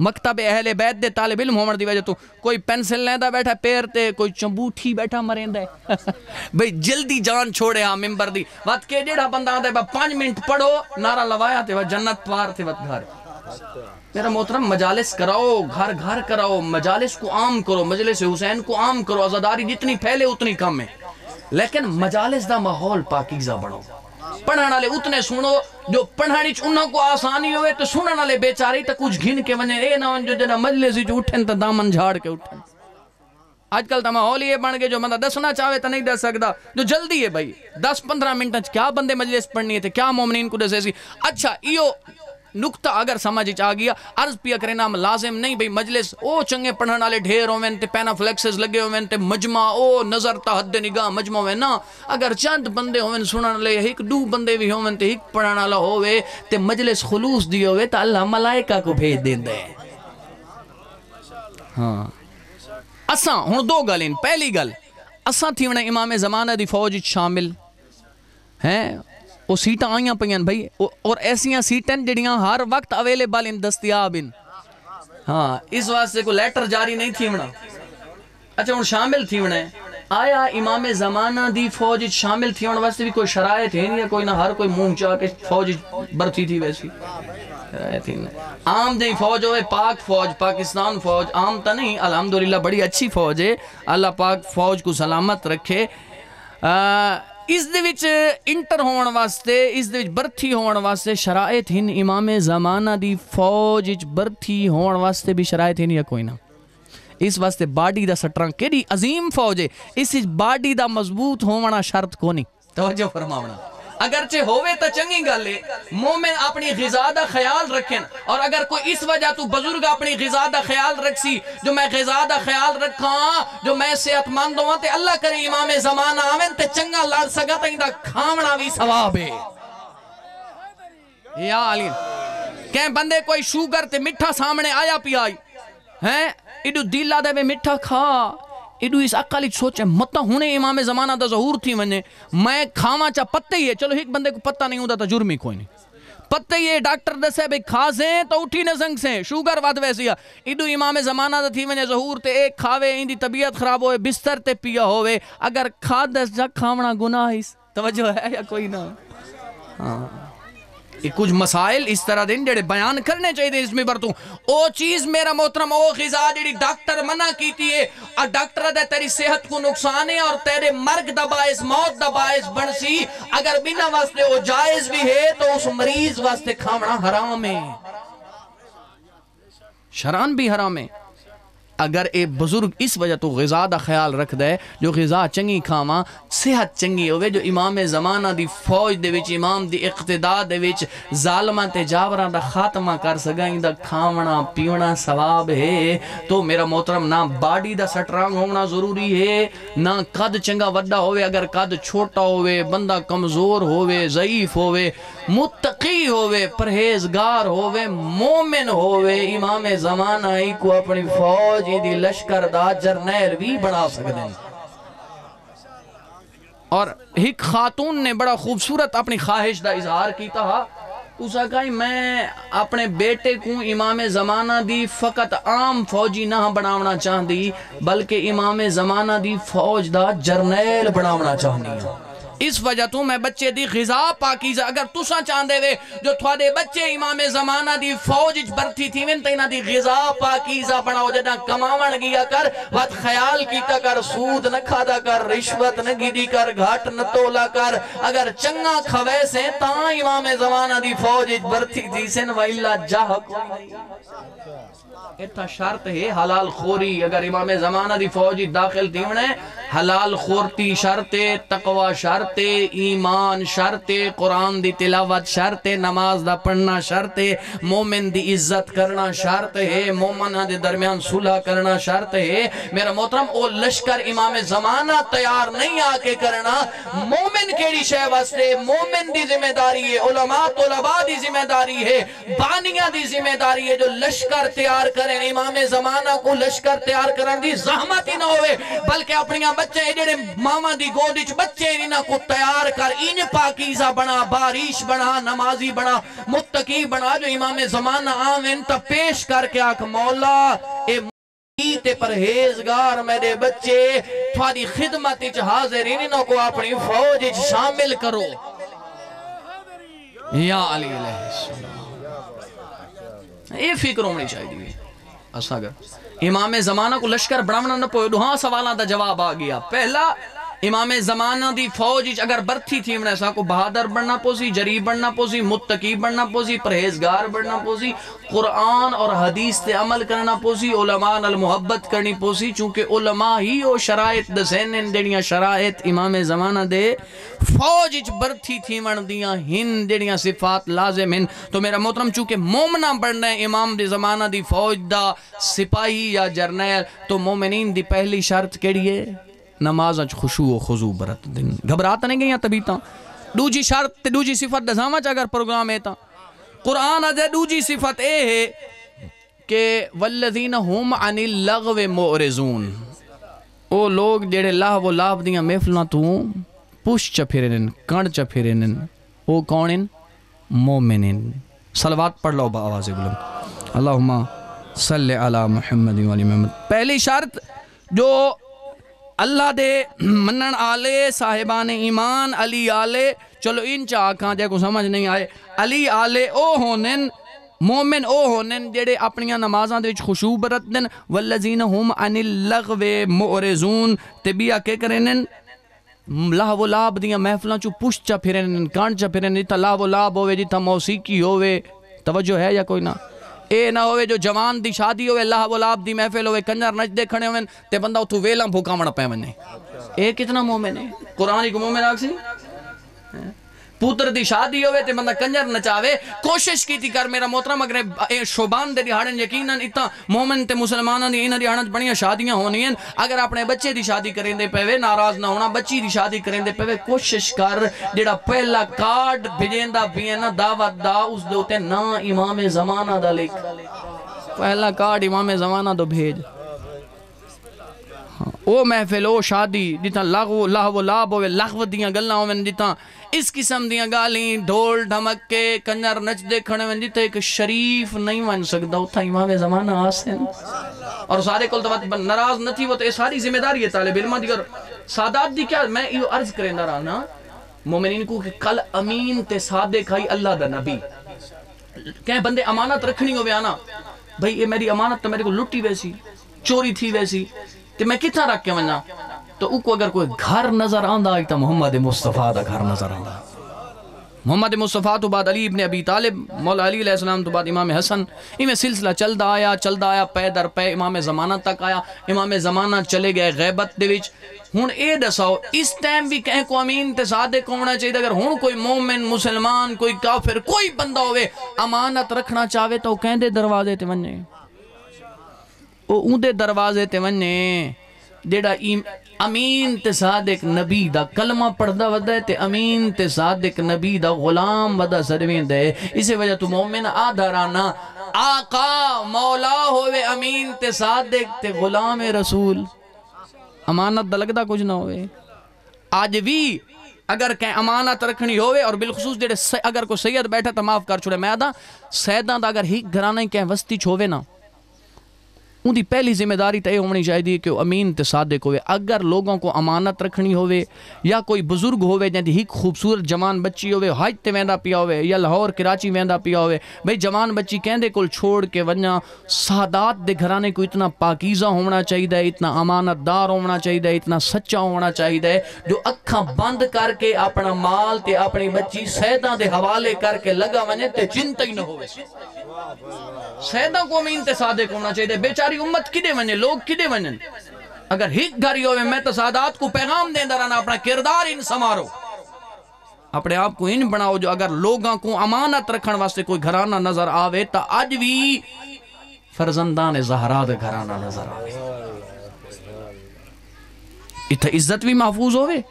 مکتب اہل بیت دے طالب علم ہومر دی وجہ تو کوئی پینسل لیندہ بیٹھا پیر تے کوئی چمبوٹھی بیٹھا مریندہ ہے بھئی جلدی جان چھوڑے ہاں ممبر دی وقت کے جیڑا بندہ آتا ہے 5 منٹ پڑھو نعرہ لوایا تے وقت جنت پار تے وقت گھر میرا محترم مجالس کراؤ گھر کراؤ مجالس کو عام کرو مجلس حسین کو عام کرو عزاداری جتنی پھیلے اتنی کم ہے لیکن مجالس دا ماحول پاکیزہ بڑھو پڑھانا لے اتنے سنو جو پڑھانی انہوں کو آسانی ہوئے تو سننا لے بیچاری تا کچھ گھن کے ونجے اے نہ جو جنہ مجلسی جو اٹھیں تا دامن جھاڑ کے اٹھیں آج کل تا ماحول یہ بن گئے جو بندہ دسنا چاہوے تا نہیں دس سکتا جو جلدی ہے بھائی 10-15 منٹ کیا بندے مجلس پڑھنی ہے تھے کیا مومنین کو دسے سی اچھا ایو نکتہ اگر سمجھ آ گیا عرض پیا کرے نام لازم نہیں بھئی مجلس او چنگے پڑھن والے ڈھیر ہوئے تے پینا فلیکسز لگے ہوئے تے مجمع او نظر تا حد نگاہ مجمع ہوئے نا اگر چند بندے ہوئے سنن لے ایک 2 بندے بھی ہوئے تے ایک پڑھن والا ہوئے تے مجلس خلوص دی ہوئے تا اللہ ملائکہ کو بھیج دین دے ہاں اساں ہن 2 گلیں پہلی گل اساں تھی ونے امام زمانہ دی فوج شامل ہیں وہ سیٹاں آئیاں پہیاں بھائی اور ایسیاں سیٹیں جڑیاں ہر وقت اویلیبل ان دستیاب ان ہاں اس واسطے کو لیٹر جاری نہیں تھی ونا اچھا ان شامل تھی ونا آیا امام زمانہ دی فوج شامل تھی ہونے واسطے بھی کوئی شرائط ہے نہیں، کوئی نہ ہر کوئی منہ چاہ کے فوج برتی تھی ویسی شرائط ہی نہیں۔ عام دیں فوج ہوئے پاک فوج، پاکستان فوج عام تا نہیں، الحمدللہ بڑی اچھی فوج ہے، اللہ پاک فوج کو سلامت رکھے۔ اس دے وچ انٹر ہون واسطے، اس دے وچ برتھی ہون واسطے شرائط ہن، امام زمانہ دی فوج وچ برتھی ہون واسطے بھی شرائط ہن یا کوئی نہ؟ اس واسطے باڈی دا سٹرنگ کیڑی عظیم فوج ہے، اس باڈی دا مضبوط ہونا شرط کو نہیں، توجہ فرماونا۔ اگرچہ ہوئے تا چنگی گلے مومن اپنی غذا دا خیال رکھیں، اور اگر کوئی اس وجہ تو بزرگ اپنی غذا دا خیال رکھ سی جو میں غذا دا خیال رکھاں، جو میں صحت مند ہوں، تے اللہ کرے امام زمانہ آمین تے چنگا لڑ سکا تے اندہ کھامنا بھی ثواب ہے۔ یا علی کہیں بندے کوئی شوگر تے مٹھا سامنے آیا پی آئی ہیں، ایڈو دیلہ دے میں مٹھا کھا، ایڈو اس عقلی سوچے مطا ہونے امام زمانہ دا ظہور تھی ونجے میں کھاما چا پتہ ہی ہے، چلو ایک بندے کو پتہ نہیں ہوتا تا جرمی کوئی نہیں، پتہ ہی ہے ڈاکٹر دسے بھئی کھا سیں تو اٹھی نہ سنگ سیں، شوگر واد ویسی ہے، ایڈو امام زمانہ دا تھی ونجے ظہور تے ایک کھاوے اندی طبیعت خراب ہوئے بستر تے پیا ہوئے، اگر کھا دس جا کھامنا گناہ اس توجہ ہے یا کوئی نہ؟ ہاں کچھ مسائل اس طرح دیں جڑے بیان کرنے چاہیے دیں اس میں برتوں، او چیز میرا محترم او غذا جڑی ڈاکٹر منع کیتی ہے اور ڈاکٹر دے تیری صحت کو نقصان ہے اور تیرے مرگ دا باعث موت دا باعث بنسی، اگر بنا واسطے او جائز بھی ہے تو اس مریض واسطے کھامنا حرام ہے، شران بھی حرام ہے۔ اگر اے بزرگ اس وجہ تو غذا دا خیال رکھ دے جو غذا چنگی کھاواں صحت چنگی ہوئے، جو امام زمانہ دی فوج دے وچ امام دی اقتداء دے وچ ظالمان تے جاوراں دا خاتمہ کر سگائیں دا کھاونا پیونا ثواب ہے، تو میرا محترم نہ باڈی دا سٹرانگ ہونا ضروری ہے، نہ قد چنگا وڈا ہوئے، اگر قد چھوٹا ہوئے بندہ کمزور ہوئے ضعیف ہوئے متقی ہوئے پرہیزگار ہوئے مومن ہوئے، امام زمانہ ہی کو اپنی فوج دی لشکر دا جرنیل بھی بنا سکتے ہیں۔ اور ایک خاتون نے بڑا خوبصورت اپنی خواہش دا اظہار کیتا ہا، اسا کہا میں اپنے بیٹے کو امام زمانہ دی فقط عام فوجی نہ بناونا چاہ دی بلکہ امام زمانہ دی فوج دا جرنیل بناونا چاہ دی، اس وجہ تو میں بچے دی غذا پاکیزہ، اگر تسا چاندے وے جو تھوڑے بچے امام زمانہ دی فوج برتی تھی ون تینا دی غذا پاکیزہ بناو، جدہ کماون گیا کر وقت خیال کیتا کر، سود نہ کھادا کر، رشوت نہ گیدی کر، گھاٹ نہ تولا کر، اگر چنگا کھوے سے تاں امام زمانہ دی فوج برتی تھی سن وَإِلَّا جاہ کوئی اتھا شرط ہے حلال خوری، اگر امام زمانہ دی فوجی داخل تھی انہیں حلال خورتی شرط، تقوی شرط، ایمان شرط، قرآن دی تلاوت شرط، نماز دا پڑھنا شرط، مومن دی عزت کرنا شرط ہے، مومنہ دے درمیان صلح کرنا شرط ہے۔ میرا محترم او لشکر امام زمانہ تیار نہیں آکے کرنا، مومن کیڑی شے واسطے مومن دی ذمہ داری ہے، علماء طلباء دی ذمہ داری ہے، بانیاں دی ذمہ داری ہے، جو لشکر تیار کریں امام زمانہ کو لشکر تیار کرن دی زحمت ہی نہ ہوئے بلکہ اپنی بچے جڑے ماما دی گودچ بچے انہاں کو تیار کر ان پاکیزہ بنا، باریش بنا، نمازی بنا، متقی بنا، جو امام زمانہ آمین تا پیش کر کے آکھ مولا اے تے پرہیزگار میرے بچے تھوڑی خدمت اچھ حاضر انہوں کو اپنی فوج اچھ شامل کرو۔ یا علی علیہ السلام یہ فکر ہونی چاہیے اسا اگر امام زمانہ کو لشکر بڑھاونا نہ پوئے ہاں سوالاں دا جواب آ گیا۔ پہلا امام زمانہ دی فوج اگر برتھی تھی انہیں ایسا کو بہادر بڑھنا پوسی، جری بڑھنا پوسی، متقی بڑھنا پوسی، پرہیزگار بڑھنا پوسی، قرآن اور حدیث تے عمل کرنا پوسی، علماء المحبت کرنی پوسی، چونکہ علماء ہی او شرائط دسینن دینیاں شرائط امام زمانہ دے فوج برتھی تھی من دیاں ہن دینیاں صفات لازم ہن۔ تو میرا محترم چونکہ مومنہ بڑھنا ہے امام دی زمانہ دی فوج دا سپاہی یا جرنیل، تو مومنین دی پہلی شرط کیڑی ہے؟ نماز اچھ خشوع و خضوع برت دن، گھبراتا نہیں گئیاں تبیتاں۔ دوجی شرط دوجی صفت دزامچ اگر پروگرام ہے تا قرآن ادھے دوجی صفت اے ہے کہ والذین ہم عن اللغو معرضون، او لوگ جڑے لہو و لاب دیاں محفلوں تو پوش چپھرنن کن چپھرنن، او کونن؟ مومنن۔ صلوات پڑھ لو با آواز بلند، اللہم صلی علی محمد و علی محمد۔ پہلی شرط جو اللہ دے منن آلے صاحبان ایمان علی آلے چلو ان چا آکھاں جے کو سمجھ نہیں آئے علی آلے او ہونن مومن او ہونن جڑے اپنیاں نمازاں دے وچ خشوع برتن والذین ہم عن اللغو معرضون تے بیا کے کرنن لاہ و لاب دیاں محفلاں چو پشت چا پھرن کان چا پھرن جتا لاہ و لاب ہوئے جتا موسیقی ہوئے توجہ ہے یا کوئی نہ اے نہ ہوئے جو جوان دی شادی ہوئے لاہ و لاب دی محفل ہوئے کنجر نچ دے کھڑے ہوئے تے بندہ اتھو ویلاں بھوکا مڑا پہ ونے اے کتنا مومن ہے قرآن کو مومن آگ سی پوتر دی شادی ہوئے تے بندہ کنجر نچاوے کوشش کی تھی کر میرا محترم اگر شوبان دے دیہاڑن یقیناً اتنا مومن تے مسلمانوں دی انہاں دیہاڑن بڑیاں شادیاں ہونی ہیں اگر اپنے بچے دی شادی کریں دے پہوے ناراض نہ ہونا بچی دی شادی کریں دے پہوے کوشش کر جڑا پہلا کارڈ بھیجیں دا بھی ہے نا دعوت دا اس دے ہوتے نا امام زمانہ دا لکھ پہلا کارڈ امام زمانہ دو بھیج او محفل او شادی جتا لاغو لاب ہوئے لغو دیاں گلنا ہوئے جتا اس قسم دیاں گالیں ڈھول ڈھمک کے کنجر نچ دے کھڑے ہوئے جتا ایک شریف نہیں ون سکتا اتھا امام زمانہ آسن اور سارے کل تو ناراض نہ تھی وہ تو یہ ساری ذمہ داری ہے طالب علمہ دیگر سادات دی کیا میں یہ عرض کریں دا رہا مومنین کو کہ کل امین تے صادق ہے اللہ دا نبی کہیں بندے امانت رکھنی ہو بیانا بھئی یہ میری امانت تو میرے کو لٹی ویسی چوری تھی ویسی تو میں کتنا رکھ کے ونا تو او کو اگر کوئی گھر نظر آندہ آئی تو محمد مصطفیٰ دا گھر نظر آندہ محمد مصطفیٰ تو بعد علی ابن ابی طالب مولا علی علیہ السلام تو بعد امام حسن میں سلسلہ چلدا آیا پے در پے امام زمانہ تک آیا امام زمانہ چلے گئے غیبت دے وچ ہن اے دساؤ اس ٹائم بھی کہیں کو امین تے صادق ہونا چاہیے اگر ہن کوئی مومن مسلمان کوئی کافر کوئی بندہ ہوئے امانت رکھنا چاہے تو کہیں دے دروازے تے ونے اون دے دروازے تے ونے جیڑا امین تے صادق نبی دا کلمہ پڑھدا ودا ہے تے امین تے صادق نبی دا غلام ودا سروین دے اسی وجہ تو مومن آدھارانا آقا مولا ہوئے امین تے صادق تے غلام رسول امانت دا لگدا کچھ نہ ہوئے آج بھی اگر کہیں امانت رکھنی ہوئے اور بالخصوص جیڑے اگر کوئی سید بیٹھا تو معاف کر چھوڑے میں آدھا سیدان دا اگر ہی گھرانا ہی کہیں وستی چھوڑے نا ان دی پہلی ذمہ داری تو یہ ہونی چاہیے کہ وہ امین تے صادق ہوئے اگر لوگوں کو امانت رکھنی ہوئے یا کوئی بزرگ ہوئے جن دی ہی خوبصورت جوان بچی ہوئے حج تے ویندا پیا ہوئے یا لاہور کراچی ویندا پیا ہوئے بھئی جوان بچی کہندے کل چھوڑ کے ونجا سادات دے گھرانے کو اتنا پاکیزہ ہونا چاہیے اتنا امانت دار ہونا چاہیے اتنا سچا ہونا چاہیے جو اکھاں بند کر کے اپنا مال تے اپنی بچی سیدان دے حوالے کر کے لگا ونجے تے چنتا ہی نہ ہوئے سیدہ کو امین تے صادق ہونا چاہیے بیچاری امت کدے ونجے لوگ کدے ونجن اگر ہک گھری ہوئے میں تو سادات کو پیغام دیں درانا اپنا کردار ان سمارو اپنے آپ کو ان بناؤ جو اگر لوگاں کو امانت رکھن واسطے کوئی گھرانہ نظر آوے تا آج بھی فرزندان زہرا دے گھرانہ نظر آوے اتھا عزت بھی محفوظ ہوئے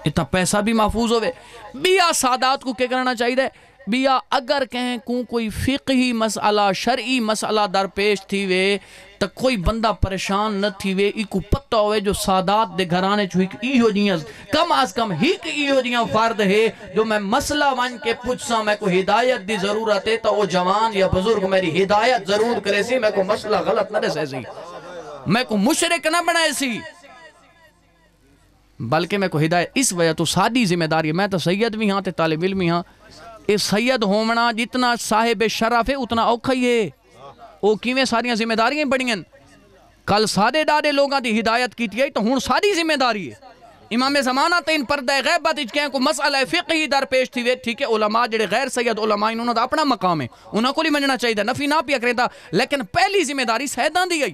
اتھا پیسہ بھی محفوظ ہوئے بیا سادات کو کیا کرنا چاہیے بیا اگر کہیں کوئی فقہی مسئلہ شرعی مسئلہ درپیش تھی وے تو کوئی بندہ پریشان نہ تھی وے ایکو پتہ ہوئے جو سادات دے گھرانے جو ایہو جیاں کم از کم ہیک ایہو جیاں فرد ہے جو میں مسئلہ ون کے پوچھسا میں کو ہدایت دی ضرورت ہے تو وہ جوان یا بزرگ میری ہدایت ضرور کرے سی میں کو مسئلہ غلط نہ رسے سی میں کو مشرک نہ بنائے سی بلکہ میں کو ہدایت اس وجہ تو سادی ذمہ داری ہے میں تو سید بھی ہاں تے طالب علم بھی ہاں اے سید ہومنا جتنا صاحب شرف ہے اتنا اوکھا ہی ہے او کیویں ساریاں ذمہ داریاں بڑھیں کل سادے دادے لوگاں دی ہدایت کی تھی تو ہون ساری ذمہ داری ہے امام زمانہ تین پردہ غیبت کہیں کو مسئلہ فقہی درپیش تھی وے ٹھیک ہے علماء جڑے غیر سید علماء انہوں نے اپنا مقام ہے انہوں کو لی منجنا چاہیے نفی نہ پیا کرے تھا لیکن پہلی ذمہ داری سیدان دی گئی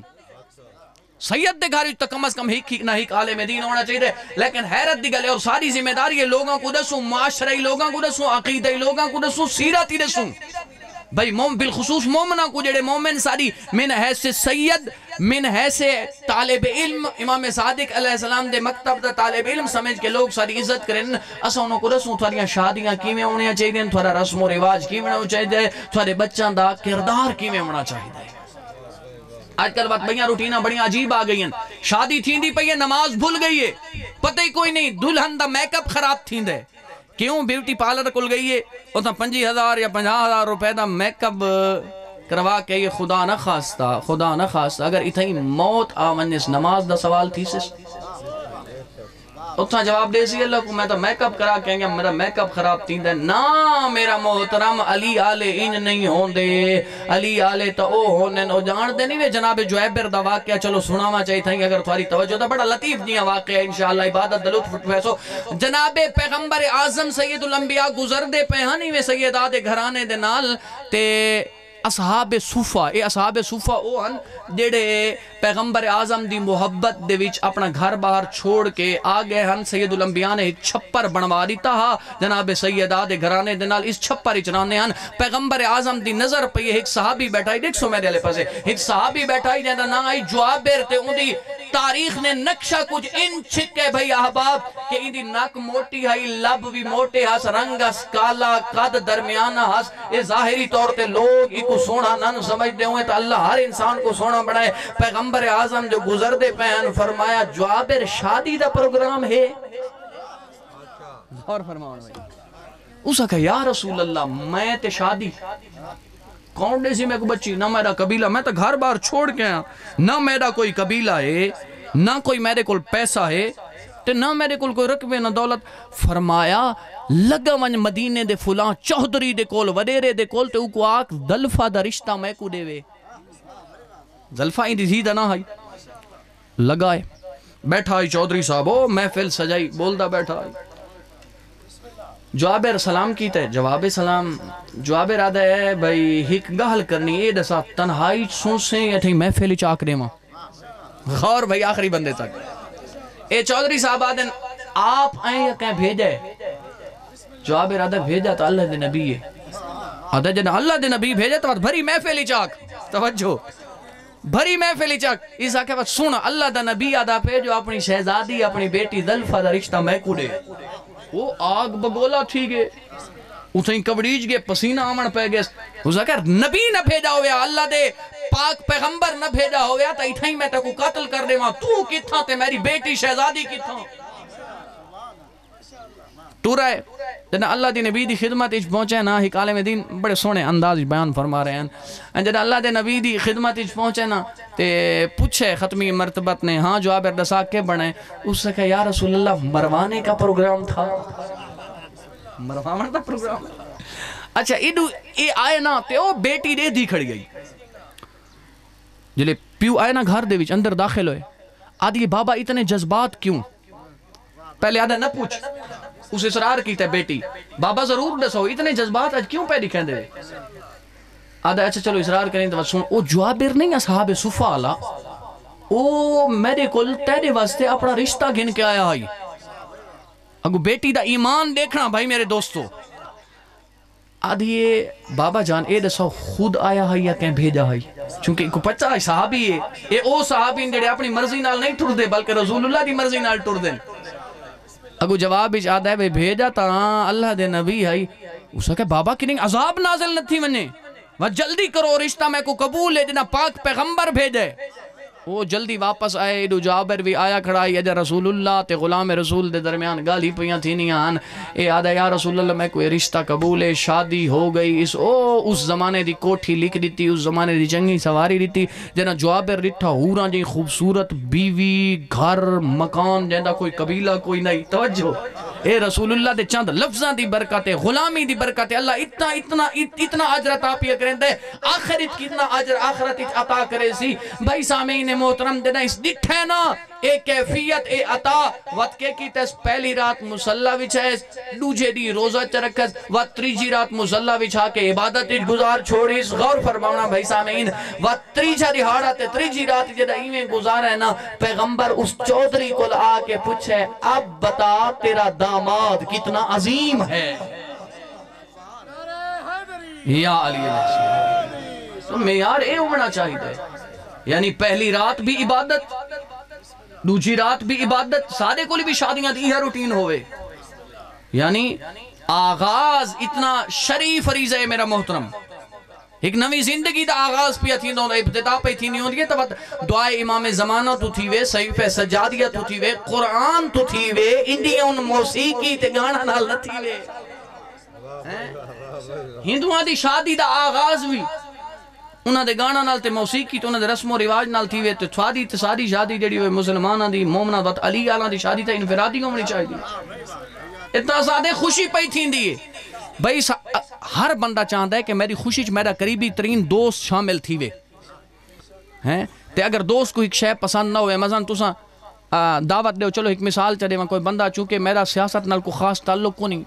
سید دے گھاری تو کم از کم ہی نہ ہی عالم دین ہونا چاہیے لیکن حیرت دی گلے اور ساری ذمہ داری ہے لوگاں کو دسوں معاشرہی لوگاں کو دسوں عقیدہی لوگاں کو دسوں سیرتی دسوں بھئی بالخصوص مومنہ کو جڑے مومن ساری من حیث سید من حیث طالب علم امام صادق علیہ السلام دے مکتب دا طالب علم سمجھ کے لوگ ساری عزت کریں اسا انہوں کو دسوں تھوڑیاں شادیاں کیویں ہونیاں چاہیے تھوڑا رسم و رواج کیویں ہونا چاہیے تھوڑے بچوں دا کردار کیویں ہونا چاہیے آج کل بات بڑیاں روٹینہ بڑیاں عجیب آ گئی ہیں شادی تھین دی پہیے نماز بھول گئی ہے پتہ ہی کوئی نہیں دلہن دا میک اپ خراب تھین دے کیوں بیوٹی پارلر کل گئی ہے وہ تا 50,000 یا 50,000 روپے دا میک اپ کروا کے یہ خدا نہ خواستہ اگر اتھائی موت آمن اس نماز دا سوال تھی سس اتھا جواب دے سی اللہ کو میں تو میک اپ کرا کہیں گے میرا میک اپ خراب تین دے نا میرا محترم علی آلے ان نہیں ہون دے علی آلے تو او ہونے نو جان دے نہیں وے جناب جویبر دا واقعہ چلو سناوا چاہی تھا اگر تھواری توجہ دا بڑا لطیف دیا واقعہ انشاءاللہ عبادت دلوت فیسو جناب پیغمبر اعظم سید الانبیاء گزر دے پہانی وے سیدہ دے گھرانے دے نال تے اصحاب صوفہ اے اصحاب صوفہ او ہن جڑے پیغمبر اعظم دی محبت دے وچ اپنا گھر باہر چھوڑ کے آگئے ہن سید الانبیاء نے ایک چھپر بنوا دیتا ہا جناب سیدہ دے گھرانے دے نال اس چھپر اچرانے ہن پیغمبر اعظم دی نظر پہ ایک صحابی بیٹھائی دیکھ سو میرے علیہ پسے ایک صحابی بیٹھائی جینا نا آئی جوابر تے ان دی تاریخ نے نقشہ کچھ ان چھکے بھئی احباب کہ ان دی ناک موٹی ہے لب بھی موٹے ہاس رنگ اس کالا قد درمیانہ ہاس اے ظاہری طور تے لوگ کو سونا نن سمجھ دے ہوئے تو اللہ ہر انسان کو سونا بڑھائے پیغمبر اعظم جو گزر دے پہن فرمایا جوابر شادی دا پروگرام ہے اور فرماؤں بھئی اسا کہا یا رسول اللہ میں تے شادی کون دے سی میں کو بچی نہ میرا قبیلہ میں تو گھر بار چھوڑ کے ہیں نہ میرا کوئی قبیلہ ہے نہ کوئی میرے کول پیسہ ہے تے نہ میرے کول کوئی رقبے نہ دولت فرمایا لگا ون مدینے دے فلان چوہدری دے کول وڈیرے دے کول تے او کو آکھ دلفہ دا رشتہ میں کو دے وے دلفہ ہی دی زیدہ نہ ہائی لگائے بیٹھا آئی چودری صاحب او محفل سجائی بولدہ بیٹھا آئی جوابر سلام کی تے جواب سلام جوابر آدھا ہے بھئی ہک گہل کرنی اے دسا تنہائی سونسیں یا تھی محفل چاک دے ماں غور بھئی آخری بندے تک اے چودری صاحب آدھن آپ آئیں یا کہیں بھیجے جوابر آدھا بھیجا تو اللہ دے نبی ہے آدھا جنہ اللہ دے نبی بھیجا تو بھری محفل چاک توجہ بھری محفل چاک اس آکے بعد سونا اللہ دا نبی آدھا پہ جو اپنی شہزادی اپنی بیٹی دلفہ دا رشتہ میں کو دے وہ آگ بگولا تھی گے اتھیں کبڑیج گے پسینہ آمن پہ گے اس آکے نبی نہ بھیجا ہویا اللہ دے پاک پیغمبر نہ بھیجا ہویا تا اتھیں میں تکو قتل کر دے وہاں تو کتھا تے میری بیٹی شہزادی کتھا ٹور آئے جنہ اللہ دی نبی دی خدمت اچھ پہنچے نا ایک عالم دین بڑے سونے انداز بیان فرما رہے ہیں جنہ اللہ دی نبی دی خدمت اچھ پہنچے نا تے پوچھے ختمی مرتبت نے ہاں جوابر دسا کے بڑھیں اس سے کہا یا رسول اللہ مروانے کا پروگرام تھا مروانے کا پروگرام اچھا ایڈو اے آئے نا تے او بیٹی دے دی کھڑ گئی جلے پیو آئے نا گھر دے وچ اندر داخل ہوئے آدھی بابا اتنے جذبات کیوں پہلے آدھا نہ پوچھ اس اصرار کی تے بیٹی بابا ضرور دسو اتنے جذبات آج کیوں پیدی کہن دے آدھا اچھا چلو اصرار کریں تو سن او جوابر نہیں اصحاب صفہ آلا او میرے کل تیرے واسطے اپنا رشتہ گھن کے آیا آئی اگو بیٹی دا ایمان دیکھنا بھائی میرے دوستو آدھی یہ بابا جان اے دسو خود آیا ہے یا کہیں بھیجا ہے چونکہ کو پچھا ہے صحابی ہے اے او صحابی جڑے اپنی مرضی نال نہیں ٹر دے بلکہ رسول اللہ دی مرضی نال ٹر دیں اگو جواب اچھ آدھا ہے بھیجا تا اللہ دے نبی ہے اسا کہ بابا کننگ عذاب نازل نہ تھی مننے وہ جلدی کرو رشتہ میں کو قبول ہے جنہ پاک پیغمبر بھیجے وہ جلدی واپس آئے ایڈو جابر بھی آیا کھڑائی اجا رسول اللہ تے غلام رسول دے درمیان گالی پیاں تھی نہیں آن اے آدھا یا رسول اللہ میں کوئی رشتہ قبول ہے شادی ہو گئی اس زمانے دی کوٹھی لکھ دیتی اس زمانے دی جنگی سواری دیتی جنہ جابر رٹھا ہوران جی خوبصورت بیوی گھر مکان جنہ کوئی قبیلہ کوئی نہیں توجہ اے رسول اللہ دے چند لفظاں دی برکت ہے غلامی دی برکت ہے اللہ اتنا عجر عطا پیا کریں دے آخرت کتنا عجر آخرت عطا کرے سی بھائی سامعین محترم دینا اس ڈٹھے نا اے کیفیت اے عطا وقت کے کی تیس پہلی رات مسلح وچھائیس دوجہ دی روزہ چرکھس وقت تریجی رات مسلح وچھا کے عبادت گزار چھوڑیس غور فرماؤنا بھائی سامعین وقت تریجہ دہاڑا تے تریجی رات جدہ ایویں گزار ہے نا پیغمبر اس چودھری کو آ کے پوچھے اب بتا تیرا داماد کتنا عظیم ہے یا علی اللہ تو معیار اے ہونا چاہیے یعنی پہلی رات بھی عبادت دوسری رات بھی عبادت سارے کو بھی شادیاں دی ہے روٹین ہوئے یعنی آغاز اتنا شریف فریضہ ہے میرا محترم ایک نوی زندگی دا آغاز پیا تھی دوں ابتدا پہ تھی نہیں ہوندی ہے تب دعائے امام زمانہ تو تھی وے صحیفہ سجادیہ تو تھی وے قرآن تو تھی وے انڈین موسیقی تے گانا نال نہ تھی وے ہندوان دی شادی دا آغاز بھی انہاں دے گانا نال تے موسیقی تے انہاں دے رسم و رواج نال تھی وے تے سادی تے ساری شادی جڑی ہوئے مسلماناں دی مومناں وقت علی آلاں دی شادی تے انفرادی ہونی چاہیے. اتنا زیادہ خوشی پئی تھیندی ہے بھئی ہر بندہ چاہتا ہے کہ میری خوشی چ میرا قریبی ترین دوست شامل تھی وے ہیں تے اگر دوست کو ایک شے پسند نہ ہوئے مثلا تساں دعوت دیو. چلو ایک مثال چڑھے وہاں کوئی بندہ چونکہ میرا سیاست نال کو خاص تعلق کو نہیں,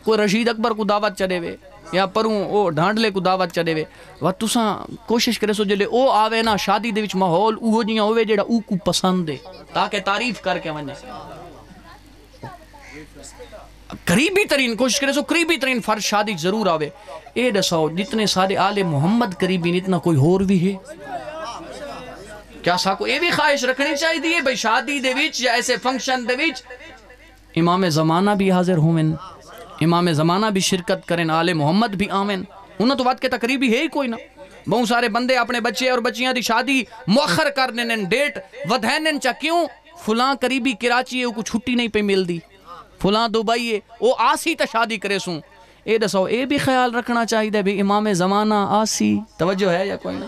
کوئی رشید اکبر کو دعوت چڑھے وے یا پروں او ڈھانڈلے کو دعوت چڑھے وے و تساں کوشش کرے سو جلے او آوے نا شادی دے وچ ماحول اوہو جیاں ہوئے جیڑا او کو پسند ہے تاکہ تعریف کر کے ونے. قریبی ترین کوشش کرے سو قریبی ترین فرد شادی ضرور آوے. اے دساؤ جتنے سارے آل محمد قریبی نہیں اتنا کوئی اور بھی ہے کیا ساکو اے بھی خواہش رکھنی چاہیے بھئی شادی دے وچ یا ایسے فنکشن دے وچ امام زمانہ بھی حاضر ہوئن, امام زمانہ بھی شرکت کریں, آل محمد بھی آمین. انہوں تو بات کے تقریبی ہے ہی کوئی نہ. بہت سارے بندے اپنے بچے اور بچیاں دی شادی مؤخر کرنے ڈیٹ ودھینن چا کیوں فلاں قریبی کراچی ہے وہ کو چھٹی نہیں پہ مل دی, فلاں دبئی ہے وہ آسی تا شادی کرے سوں. اے دسو اے بھی خیال رکھنا چاہیے بھی امام زمانہ آسی توجہ ہے یا کوئی نہ.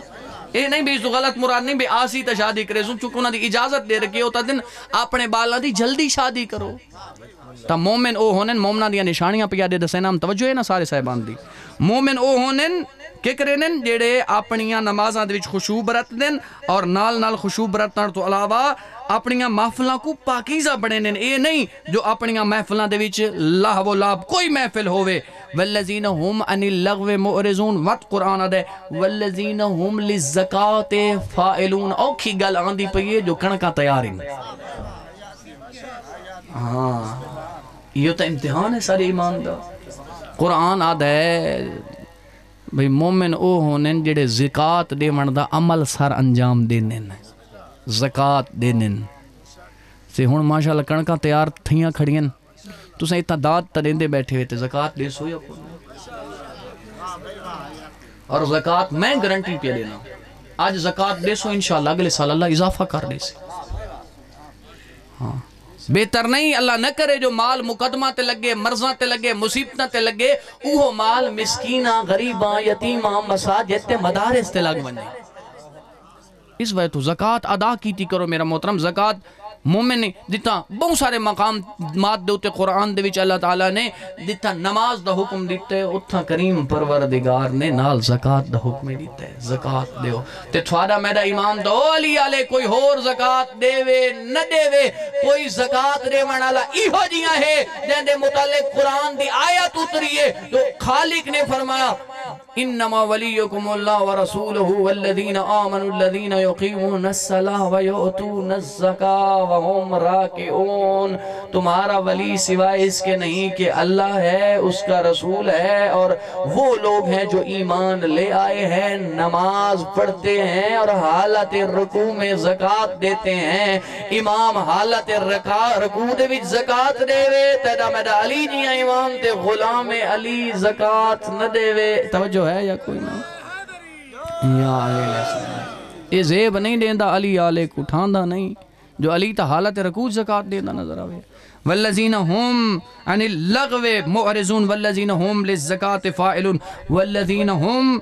اے نہیں بھی اس تو غلط مراد نہیں بھی آسی تا شادی کرے سوں چونکہ انہوں نے اجازت دے رکھی ہوتا دن اپنے بالا دی جلدی شادی کرو. تا مومن او ہونن مومنہ دیا نشانیاں پہ یادے دسے نام توجہ ہے نا سارے صاحبان دی. مومن او ہونن کہ کرنن جیڑے اپنیاں نمازاں دے وچ خشوع برتن اور نال نال خشوع برتن تو علاوہ اپنیاں محفلاں کو پاکیزہ بنینن. اے نہیں جو اپنیاں محفلاں دے وچ لہو و لعب کوئی محفل ہوئے والذین ہم عن اللغو معرضون وقت قرآن دے والذین ہم للزکاة فائلون. اوکھی گل آندی پئی جو کھنکا تیار ہیں. ہاں یہ تو امتحان ہے سارے ایمان دا. قرآن آدھا ہے بھئی مومن او ہونن جڑے زکاة دیون دا عمل سر انجام دینن, زکاة دینن. سے ہون ماشاءاللہ کڑکاں تیار تھیاں کھڑیاں تو سے اتنا داد تریندے بیٹھے ہوئے تھے زکاة دے سو یا کوئی. اور زکاة میں گارنٹی پہ دینا آج زکاة دے سو انشاءاللہ اگلے سال اللہ اضافہ کر دے سے. ہاں بہتر نہیں اللہ نہ کرے جو مال مقدمہ تے لگے, مرضاں تے لگے, مصیبتاں تے لگے, اوہ مال مسکینہ غریباں یتیماں مساجد تے مدارس تے لگ بنے. اس وجہ تو زکاة ادا کیتی کرو میرا محترم. زکاة مومن نے دیتا بہت سارے مقام مات دوتے قرآن دے وچ اللہ تعالیٰ نے دیتا نماز دا حکم دیتے اتھا کریم پروردگار نے نال زکاة دا حکم دیتے زکاة دیو. تے تھوڑا میرا ایمان دو علی آلے کوئی ہور زکاة دے وے نہ دے وے کوئی زکاة دے ونالا ایہو جیاں ہے جن دے متعلق قرآن دی آیت اتریے تو خالق نے فرمایا انما ولیکم اللہ ورسولہ والذین آمنوا الذین یقیمون الصلاة ویؤتون الزکاة وہم راکعون. تمہارا ولی سوائے اس کے نہیں کہ اللہ ہے, اس کا رسول ہے, اور وہ لوگ ہیں جو ایمان لے آئے ہیں, نماز پڑھتے ہیں اور حالت رکوع میں زکاة دیتے ہیں. امام حالت رکوع دے وچ زکاة دے وے تیدا میڈا علی جیاں امام تے غلام علی زکاة نہ دے وے. توجہ ہے یا کوئی نہ. یا علیہ السلام یہ زیب نہیں دیندہ علی آلے کو ٹھاندہ نہیں جو علی تا حالت رکوع زکاة دیندہ نظر آوے. والذین ہم عن اللغو معرضون والذین ہم للزکاة فائلون والذین ہم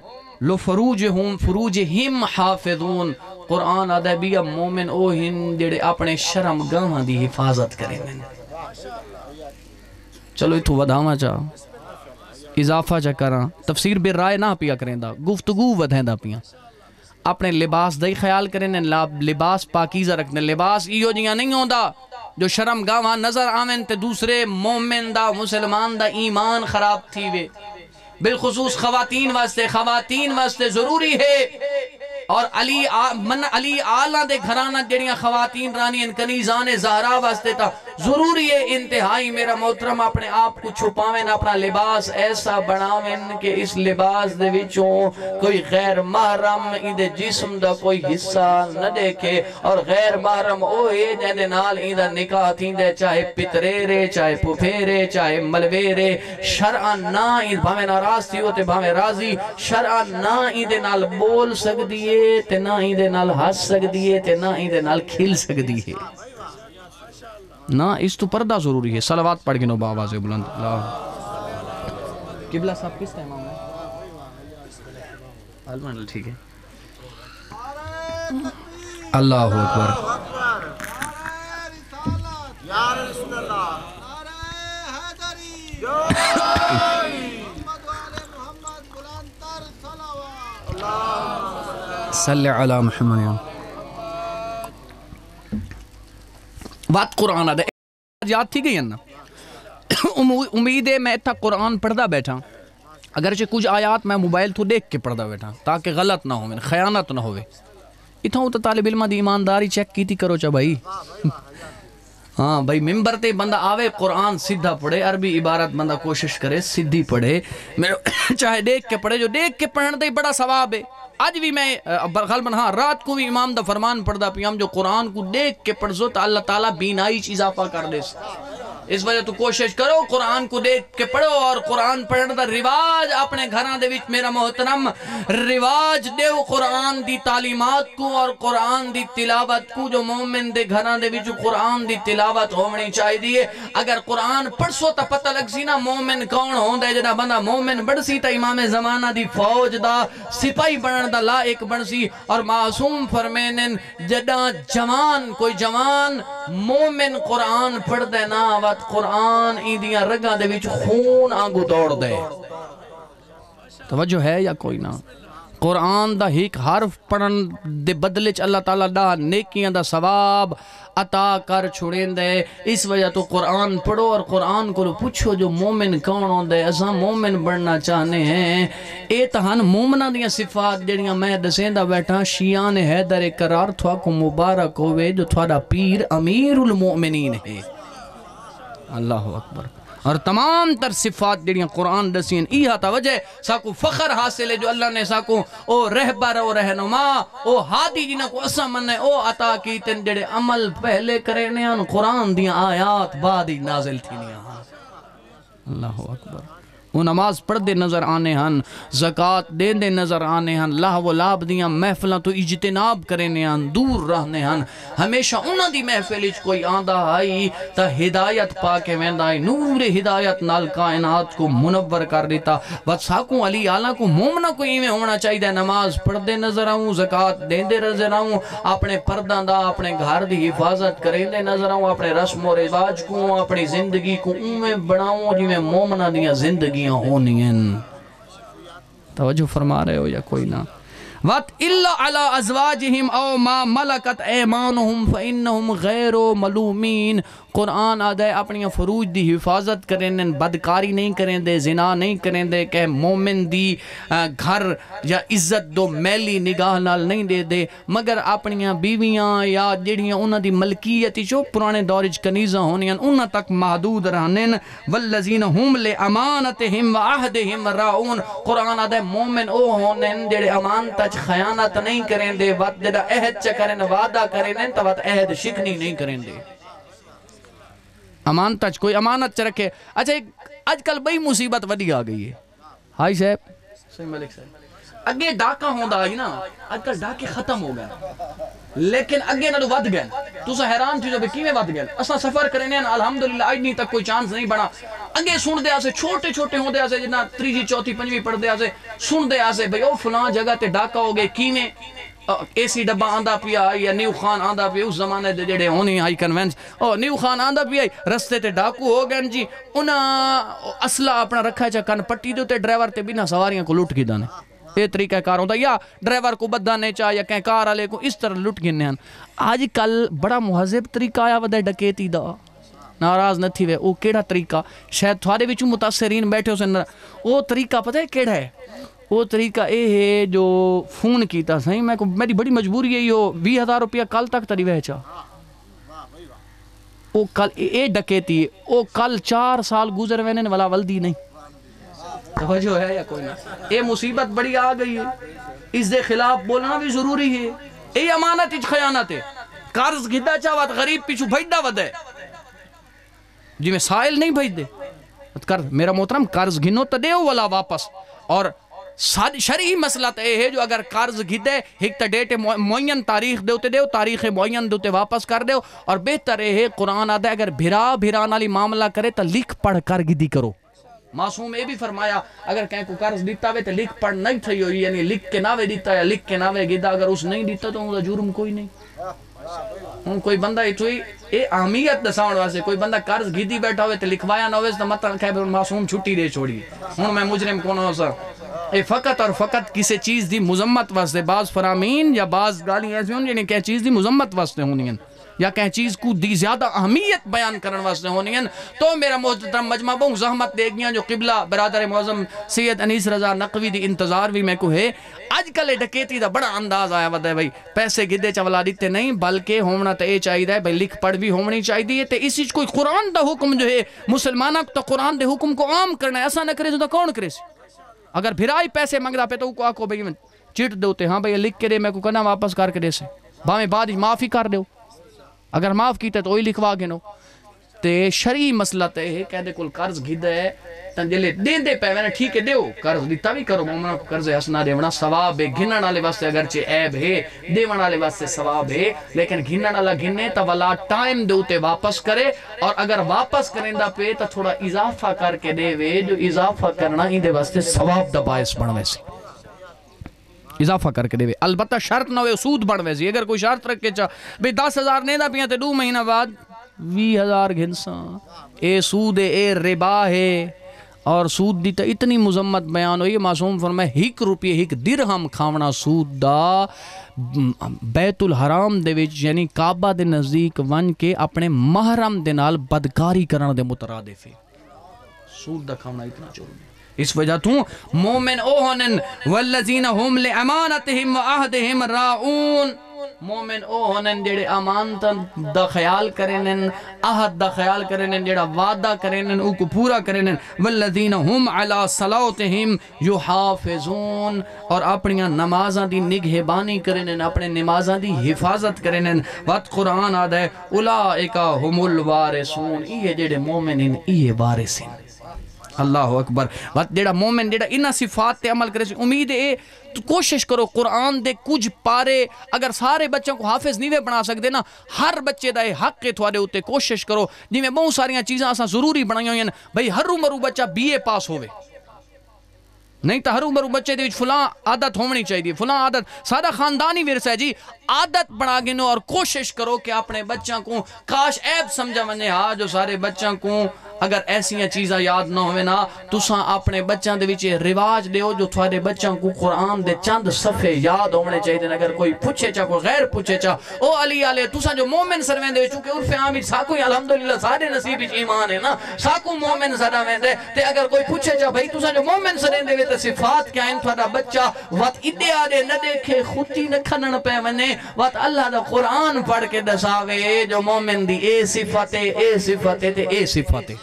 فروجہم حافظون. قرآن ادبیہ مومن او ہن جڑے اپنے شرم گاہاں دی حفاظت کریں. چلو اتھو ودھاما چاہ اضافہ چاہ کراں تفسیر بے رائے نہ پیا کریں دا گفتگو ودھیں دا پیا. اپنے لباس دائی خیال کریں لباس پاکیزہ رکھنے. لباس ایو جیاں نہیں ہوندا جو شرم گاواں نظر آمین تے دوسرے مومن دا مسلمان دا ایمان خراب تھی وے. بالخصوص خواتین واسطے ضروری ہے. اور علی آلہ دے گھرانہ جڑیاں خواتین رانی ان کنیزان زہرا واسطے تا ضروری ہے انتہائی میرا محترم اپنے آپ کو چھپاویں اپنا لباس ایسا بناویں کہ اس لباس دے وچوں کوئی غیر محرم ایدے جسم دا کوئی حصہ نہ دیکھے. اور غیر محرم اوہے جہدے نال ایدہ نکاح تھیندے چاہے پتریرے چاہے پپھیرے چاہے ملویرے شرعن نہ اید بھامیں ناراض تھی ہوتے بھامیں راضی شرعن نہ ایدے نال بول سک دیئے تے نہ ہی دے نال ہس سک دیئے تے نہ ہی دے نال کھل سک دیئے. نہ اس تو پردہ ضروری ہے. صلوات پڑھ گنو باواز بلند. قبلہ صاحب کس ٹائم آمد ہے؟ ٹھیک ہے. اللہ اکبر. صلی علی محمد. بات قرآن آدھے یاد تھی گئی ہے نا. امید ہے میں اتنا قرآن پڑھدا بیٹھا اگرچہ کچھ آیات میں موبائل تو دیکھ کے پڑھدا بیٹھا تاکہ غلط نہ ہو خیانت نہ ہوئے. اتنا تو طالب علمہ دی ایمانداری چیک کی تھی کرو چا بھائی. ہاں بھائی ممبر تے بندہ آوے قرآن سیدھا پڑھے عربی عبارت بندہ کوشش کرے سیدھی پڑھے چاہے دیکھ کے پڑھے جو دیکھ کے پڑھنے دے بڑا ثواب ہے. آج بھی میں غالباً ہاں رات کو بھی امام دا فرمان پڑھدا پیام جو قرآن کو دیکھ کے پڑھزو تو اللہ تعالیٰ بینائی چیز اضافہ کر دے. اس وجہ تو کوشش کرو قرآن کو دیکھ کے پڑھو اور قرآن پڑھنے دا رواج اپنے گھراں دے وچ میرا محترم رواج دیو قرآن دی تعلیمات کو اور قرآن دی تلاوت کو. جو مومن دے گھراں دے وچ قرآن دی تلاوت ہونی چاہیے. اگر قرآن پڑھسو تا پتہ لگ سی نا مومن کون ہوندا ہے. جڑا بندہ مومن بن سی تا امام زمانہ دی فوج دا سپاہی بنن دا لائق بن سی. اور معصوم فرمینن جڑا جوان کوئی جوان مومن قرآن پڑھ دے نا وقت قرآن ایدیاں رگاں دے وچ خون آنگو دوڑ دے. توجہ ہے یا کوئی نہ. قرآن دا ایک حرف پڑھن دے بدلے چ اللہ تعالیٰ دا نیکیاں دا ثواب عطا کر چھوڑیں دے. اس وجہ تو قرآن پڑھو اور قرآن کو پوچھو جو مومن کون ہوندے. اساں مومن بننا چاہنے ہیں. اے تہان مومنہ دیاں صفات جڑیاں میں دسیندہ بیٹھا شیعان حیدر کرار تھوا کو مبارک ہوئے جو تھوڑا پیر امیر المؤمنین ہے. اللہ اکبر. اور تمام تر صفات جڑیاں قرآن دسین ایہا توجہ ساکو فخر حاصل ہے جو اللہ نے ساکو او رہبر او رہنما او ہادی جنہ کو اسا من او عطا کیتن جڑے عمل پہلے کرنے ہیں قرآن دیاں آیات بعد ہی نازل تھی نہیں. اللہ اکبر. وہ نماز پڑھ دے نظر آنے ہن زکاة دے دے نظر آنے ہن لہو و لاب دیاں محفلوں تو اجتناب کرنے ہن دور رہنے ہن. ہمیشہ انہاں دی محفلج کوئی آندہ آئی تا ہدایت پاکے ویندائی نور ہدایت نال کائنات کو منور کر دیتا. بس ساکوں علی آلہ کو مومنہ کو ایمیں ہونا چاہیے دے نماز پڑھ دے نظر آؤں زکاة دے دے نظر آؤں اپنے پردہ دا اپنے گھر دی حفاظت کریں دے نظر آؤں اپنے رسم و رواج کو اپنی زندگی کو اومیں بڑھاؤں جی میں مومنہ دیاں زندگیاں ہونی ہیں. توجہ فرما رہے ہو یا کوئی نہ. وَتْ إِلَّا عَلَىٰ أَزْوَاجِهِمْ أَوْ مَا مَلَكَتْ أَيْمَانُهُمْ فَإِنَّهُمْ غَيْرُ مَلُومِينَ. قرآن آدھے اپنی فروج دی حفاظت کریں بدکاری نہیں کریں دے زنا نہیں کریں دے کہ مومن دی گھر یا عزت دو میلی نگاہ نال نہیں دے دے مگر اپنی بیویاں یا جڑیاں انہاں دی ملکیت جو پرانے دورج کنیزاں ہونیاں انہاں تک محدود رہنن. والذین ہم لامانتہم وعہدہم راؤون. قرآن آدھے مومن او ہونن جڑے امانت خیانت نہیں کریں دے وقت جڑا عہد چ کریں وعدہ کریں تو وقت عہد شکنی نہیں کریں دے. امانت کوئی امانت چ رکھے. اچھا آج کل بئی مصیبت وڈی آ گئی ہے. ہائی صاحب صحیح ملک صاحب اگے ڈاکہ ہوندا آئی نا آج کل ڈاکے ختم ہو گئے لیکن اگے نہ ود گئے. تسا حیران تھی جو کیویں ود گئے. اساں سفر کرنے الحمدللہ اج نہیں تک کوئی چانس نہیں بنا. اگے سن دے آسے چھوٹے چھوٹے ہوندے آسے جنا تیجی چوتھی پنجویں پڑھ دے آسے سن دے آسے بھئی او فلاں جگہ تے ڈاکہ ہو گئے کیویں اے سی ڈبا آندہ پیا یا نیو خان آندہ پیا اس زمانے دے جڑے ہونی آئی کنونس او نیو خان آندہ پیا رستے تے ڈاکو ہو گئے جی انہاں اسلحہ اپنا رکھا چا کن پٹی دے تے ڈرائیور تے بنا سواریاں کو لٹ کی دانے. یہ طریقہ کار ہوتا یا ڈرائیور کو بدانے چاہ یا کہیں کار آلے کو اس طرح لٹ گنے ہیں. آج کل بڑا مہذب طریقہ آیا ودے ڈکیتی دا ناراض نہ تھی وے او کیڑا طریقہ شاید تھوڑے وچوں متاثرین بیٹھے ہو سن او طریقہ پتہ ہے کیڑا ہے. وہ طریقہ اے ہے جو فون کیتا سہیں میں کو میری بڑی مجبوری ہے یہ 20,000 روپیہ کل تک تری وے چاہ او کل اے ڈکیتی او کل 4 سال گزر وینے والا ولدی نہیں. توجہ ہے یا کوئی نہ. اے مصیبت بڑی آ گئی ہے اس دے خلاف بولنا بھی ضروری ہے. اے امانت اچ خیانت ہے. قرض گھدا چاہوات غریب پیچھو بھیجدہ ود ہے جی میں سائل نہیں بھیج دے میرا محترم قرض گھنو تا دے والا واپس. اور شرعی مسئلہ تے ہے جو اگر قرض گھدے ایک تا ڈیٹ معین تاریخ دیوتے دیو تاریخ معین دیوتے واپس کر دیو. اور بہتر ہے قرآن آدھے اگر بھرا بھرا نالی معاملہ کرے تا لکھ پڑھ کر گدی کرو معصوم یہ بھی فرمایا اگر کہیں کو قرض دیتا ہوئے تو لکھ پڑھ نہیں تھی ہوئی، یعنی لکھ کے ناوے دیتا یا لکھ کے ناوے گیدہ، اگر اس نہیں دیتا تو انہوں جرم کوئی نہیں۔ ہوں کوئی بندہ اتوئی اے اہمیت دساؤن واسے کوئی بندہ قرض گیدی بیٹھا ہوئے تو لکھوایا نہ ہوئے تو مطلب کہ معصوم چھٹی دے چھوڑی، ہوں میں مجرم کون ہو سا۔ اے فقط اور فقط کسی چیز دی مذمت واسطے، بعض فرامین یا بعض گالی ایسی ہوں جنہیں کہ چیز دی مذمت واسطے ہونی ہیں یا کہیں چیز کو دی زیادہ اہمیت بیان کرن واسطے ہونی ہیں، تو میرا محترم مجمع بہت زحمت دے گیاں جو قبلہ برادر معظم سید انیس رضا نقوی دی انتظار بھی میں کو ہے۔ آج کل ڈکیتی دا بڑا انداز آیا ودا ہے بھائی پیسے گدے چولا دیتے نہیں، بلکہ ہونا تو یہ چاہیے ہے بھائی لکھ پڑھ بھی ہونی چاہیے، تو اسی کوئی قرآن دا حکم جو ہے مسلمانہ تو قرآن دے حکم کو عام کرنا ہے، ایسا نہ کرے تو کون کرے سی؟ اگر بھرائی پیسے منگ رہا پہ تو آکو بھائی چٹ دوتے، ہاں بھائی لکھ کے دے میں کو کہنا واپس کر کے دے سے، باہیں بعد معافی کر دے، اگر معاف کیتے تو وہی لکھوا گنو۔ تے شرعی مسئلہ تے ہے کہ دے کل قرض گھدا ہے تن جلے دین دے پے میں ٹھیک ہے دیو، قرض دیتا بھی کرو، مومنہ کو قرض حسنہ دیونا ثواب ہے، گھنن والے واسطے اگرچہ عیب ہے، دیون والے واسطے ثواب ہے، لیکن گھنن والا گھنے تا والا ٹائم دوتے واپس کرے، اور اگر واپس کریں دا پہ تا تھوڑا اضافہ کر کے دے وے، جو اضافہ کرنا ہی دے واسطے ثواب دا باعث بنوے سے اضافہ کر کے دے وے، البتہ شرط نہ ہوئے سود بڑھوے سی، اگر کوئی شرط رکھ کے چاہ بھئی 10,000 نہیں دا پیاں تے 2 مہینہ بعد 20,000 گھنساں، اے سود اے ربا ہے، اور سود دی تا اتنی مذمت بیان ہوئی، معصوم فرمائے 1 روپیہ 1 درہم کھاونا سود دا بیت الحرام دے وچ یعنی کعبہ دے نزدیک ون کے اپنے محرم دے نال بدکاری کرن دے مترادف ہے، سود دا کھاونا اتنا چور ہے۔ اس وجہ تو مومن اوہنن والذین ہم لامانتہم وعہدہم راعون، مومن اوہنن جڑے امانتن دا خیال کرنن، عہد دا خیال کرنن، جڑا وعدہ کرنن او کو پورا کرنن، والذین ہم علی صلاتہم یحافظون، اور اپنی نمازاں دی نگہبانی کرنن، اپنے نمازاں دی حفاظت کرنن۔ وقت قرآن آدھا ہے اولئک ہم الوارثون، یہ جڑے مومن ہیں یہ وارث ہیں۔ اللہ اکبر۔ وقت جڑا مومن جڑا انہا صفات تے عمل کرے سی، امید ہے تو کوشش کرو قرآن دے کچھ پارے اگر سارے بچوں کو حافظ نہیں بنا سکتے نا، ہر بچے دا حق ہے تھوڑے ہوتے کوشش کرو، جی میں بہت ساریاں چیزاں اساں ضروری بنائی ہوئی ہیں بھئی ہر مرو بچہ BA پاس ہوئے، نہیں تو ہر مرو بچے دے فلاں عادت ہونی چاہیے، فلاں عادت سارا خاندانی ورثہ ہے جی، عادت بنا گنو اور کوشش کرو کہ اپنے بچوں کو کاش عیب سمجھا منے، ہاں جو سارے بچوں کو اگر ایسیاں چیزاں یاد نہ ہوئے نا تو ساں اپنے بچوں دے وچے رواج دیو جو تھوڑے بچوں کو قرآن دے چند صفحے یاد ہونے چاہیے، اگر کوئی پوچھے چاہ کوئی غیر پوچھے چاہ او علی آلے تو ساں جو مومن سروین دے چونکہ عرف عامی ساکوئی الحمدللہ سارے نصیب ایمان ہے نا، ساکو مومن سروین دے تے اگر کوئی پوچھے چاہ بھئی تو ساں جو مومن سروین دے تے صفات کیا ہیں تھوڑا بچہ وقت ادے آدے نہ دیکھے خودی نہ کھنن پہ منے، وقت اللہ دا قرآن پڑھ کے دساوے جو مومن دی اے صفتے اے صفتے تے اے صفتے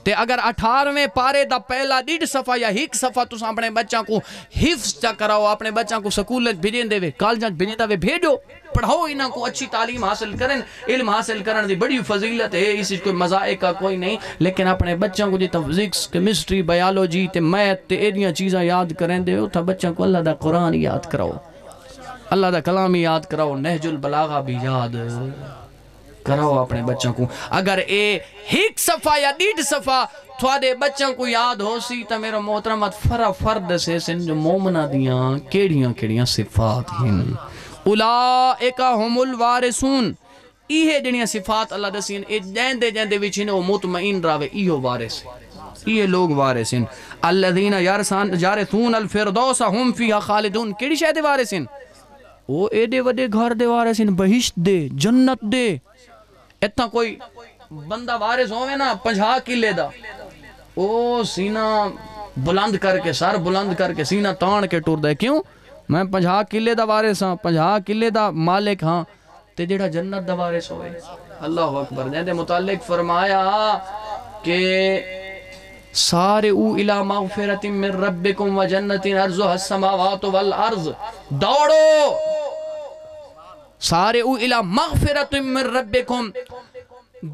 تے اگر 18ویں پارے دا پہلا 1.5 صفحہ یا 1 صفحہ تو اپنے بچوں کو حفظ چا کراؤ، اپنے بچوں کو سکول بھیجیں دے وے، کالجاں بھیجیں دے وے، بھیجو پڑھاؤ انہاں کو اچھی تعلیم حاصل کرن، علم حاصل کرن دی بڑی فضیلت ہے، اس کوئی مزائق کا کوئی نہیں، لیکن اپنے بچوں کو جی فزکس کیمسٹری بیالوجی تے میتھ تے ایڈیاں چیزاں یاد کریں دے ہو، تھا بچوں کو اللہ دا قرآن یاد کراؤ، اللہ دا کلام یاد کراؤ، نہج البلاغہ بھی یاد کراؤ اپنے بچوں کو۔ اگر اے 1 صفحہ یا 1.5 صفحہ تھوڑے بچوں کو یاد ہو سی تو میرا محترمت فرد سے سن جو مومنہ دیاں کیڑیاں صفات ہیں، اولئک ہم الوارثون، یہ جنیاں صفات اللہ دسین اے جیندے وچھنے وہ مطمئن راوے ایہو وارث یہ لوگ وارث ہیں، الذین یارثون الفردوس ہم فیہا خالدون، کیڑی شے دے وارث ہیں؟ وہ ایڈے وڈے گھر دے وارث ہیں، بہشت دے، جنت دے۔ اتنا کوئی بندہ وارث ہوئے نا 50 کلے دا، او سینہ بلند کر کے سر بلند کر کے سینہ تان کے ٹور دے، کیوں؟ میں 50 کلے دا وارث ہاں، 50 کلے دا مالک ہاں، تے جیڑا جنت دا وارث ہوئے۔ اللہ اکبر۔ جہاں دے متعلق فرمایا کہ سارعوا الی مغفرۃ من ربکم وجنۃ عرضها السماوات والارض، دوڑو سارعوا الی مغفرۃ من ربکم،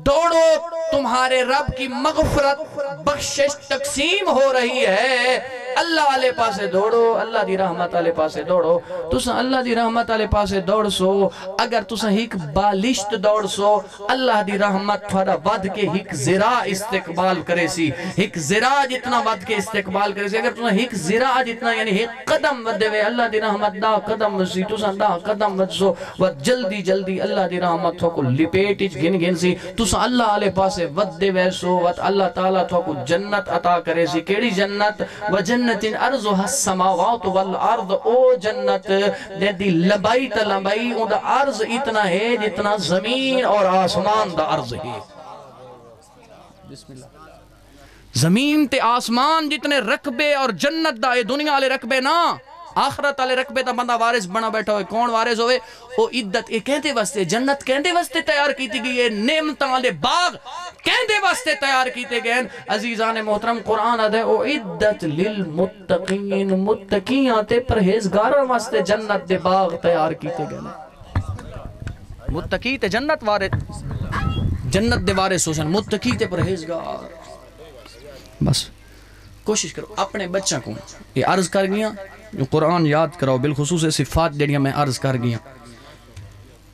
دوڑو تمہارے رب کی مغفرت بخشش تقسیم ہو رہی ہے، اللہ والے پاسے دوڑو اللہ دی رحمت والے پاسے دوڑو تسا اللہ دی رحمت والے پاسے دوڑ سو اگر تسا ایک بالشت دوڑ سو اللہ دی رحمت تھوڑا ود کے ایک زرا استقبال کرے سی ایک زرا جتنا ود کے استقبال کرے سی اگر تسا ایک زرا جتنا یعنی ایک قدم ود دے اللہ دی رحمت دا قدم سی تسا دا قدم ود سو ود جلدی جلدی اللہ دی رحمت تھو کو لپیٹ گن گن سی تسا اللہ والے پاسے ود دے ویسو ود اللہ تعالیٰ تھو کو جنت عطا کرے سی کیڑی جنت و جنت ارضها السماوات والارض او جنت دے دی لمبائی تا لمبائی او دا عرض اتنا ہے جتنا زمین اور آسمان دا عرض ہے بسم اللہ زمین تے آسمان جتنے رقبے اور جنت دا اے دنیا والے رقبے نا آخرت والے رقبے تا بندہ وارث بنا بیٹھا ہوئے کون وارث ہوئے او عدت اے کہندے واسطے جنت کہندے واسطے تیار کیتی گئی ہے نعمتاں والے باغ کہندے واسطے تیار کیتے گئے عزیزان محترم قرآن آدھے او عدت للمتقین متقیاں تے پرہیزگاراں واسطے جنت دے باغ تیار کیتے گئے متقی تے جنت وارث جنت دے وارث ہوسن متقی تے پرہیزگار بس کوشش کرو اپنے بچہ کو یہ عرض کر گیا جو قرآن یاد کراؤ بالخصوص صفات جڑیاں میں عرض کر گیا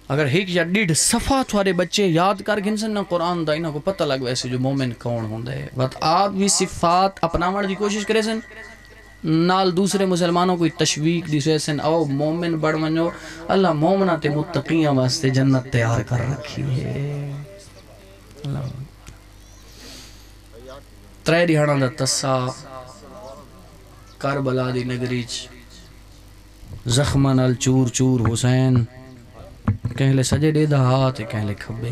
اگر ایک یا ڈیڑھ صفحہ تھوڑے بچے یاد کر گن سن قرآن دا انہاں کو پتہ لگ ویسے جو مومن کون ہوندے ہے وقت آپ بھی صفات اپناوڑ دی کوشش کرے سن نال دوسرے مسلمانوں کو تشویق دی سوئے سن او مومن بڑھ منو اللہ مومنہ تے متقیاں واسطے جنت تیار کر رکھی ہے اللہ ترے دیہانا دا تسا کربلا دی نگریچ زخمن الچور چور حسین کہلے سجے دے دا ہاتھ کہلے کھبے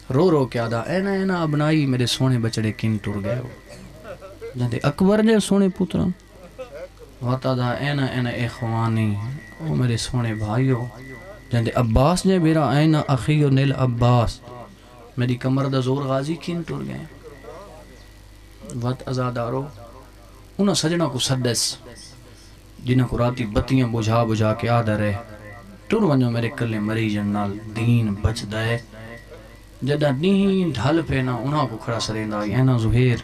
رو رو کیا دا اینا اینا ابنائی میرے سونے بچڑے کن ٹور گئے ہو جاندے اکبر جے سونے پوتران واتا دا اینا اینا اخوانی او میرے سونے بھائیو جاندے عباس جے میرا اینا اخیو نیل عباس میری کمر دا زور غازی کن ٹور گئے وقت ازادارو انہاں سجنہ کو سدس جنہاں کو راتی بتیاں بجھا بجھا کے آدھا رہے ٹور ونجو میرے کلے مریجن نال دین بچ دائے جدہ دین ڈھل پینا انہاں کو کھڑا سرین آئی اینا زہیر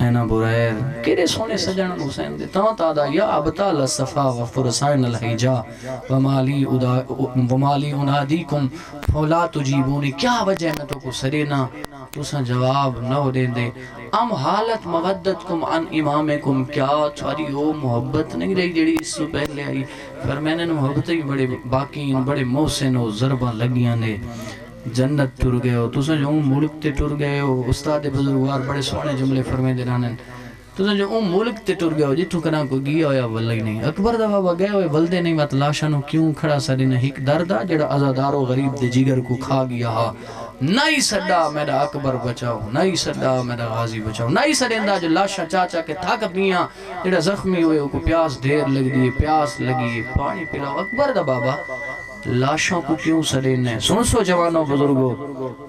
اینا برائر کیرے سونے سجن حسین دے تاں دا یا ابتال الصفا وفرسائن الحیجا ومالی انادیکم فولا تجیبونی کیا وجہ میں تو کو سرینا تُساں جواب نہ دیں دے ام حالت مودتکم عن امامکم کیا تھوڑی ہو محبت نہیں رہی جڑی اس سے پہلے آئی فرمانے محبت ہی بڑے باقین بڑے محسن و ضربہ لگیاں نے جنت ٹر گئے ہو تُساں جو ملک تے ٹر گئے ہو استاد بزرگوار بڑے سونے جملے فرمائے دے تُساں جو ملک تے ٹر گئے ہو جتو کنا کو گیا ہویا واللہ ہی نہیں اکبر دا بابا گئے ہوئے ولدے نہیں وات لاشانو کیوں کھڑا سرینے ہک دردہ جڑا ازادارو غریب دے جگر کو کھا گیا ہا نائی سڈا میرا اکبر بچاؤ نائی سڈا میرا غازی بچاؤ نائی سڈیندہ جو لاشا چاچا کے تھاک پیاں جڑا زخمی ہوئے کو پیاس دیر لگ دیئے پیاس لگی پانی پلاؤ اکبر دا بابا لاشوں کو کیوں سرینے سن سو جوانوں بزرگو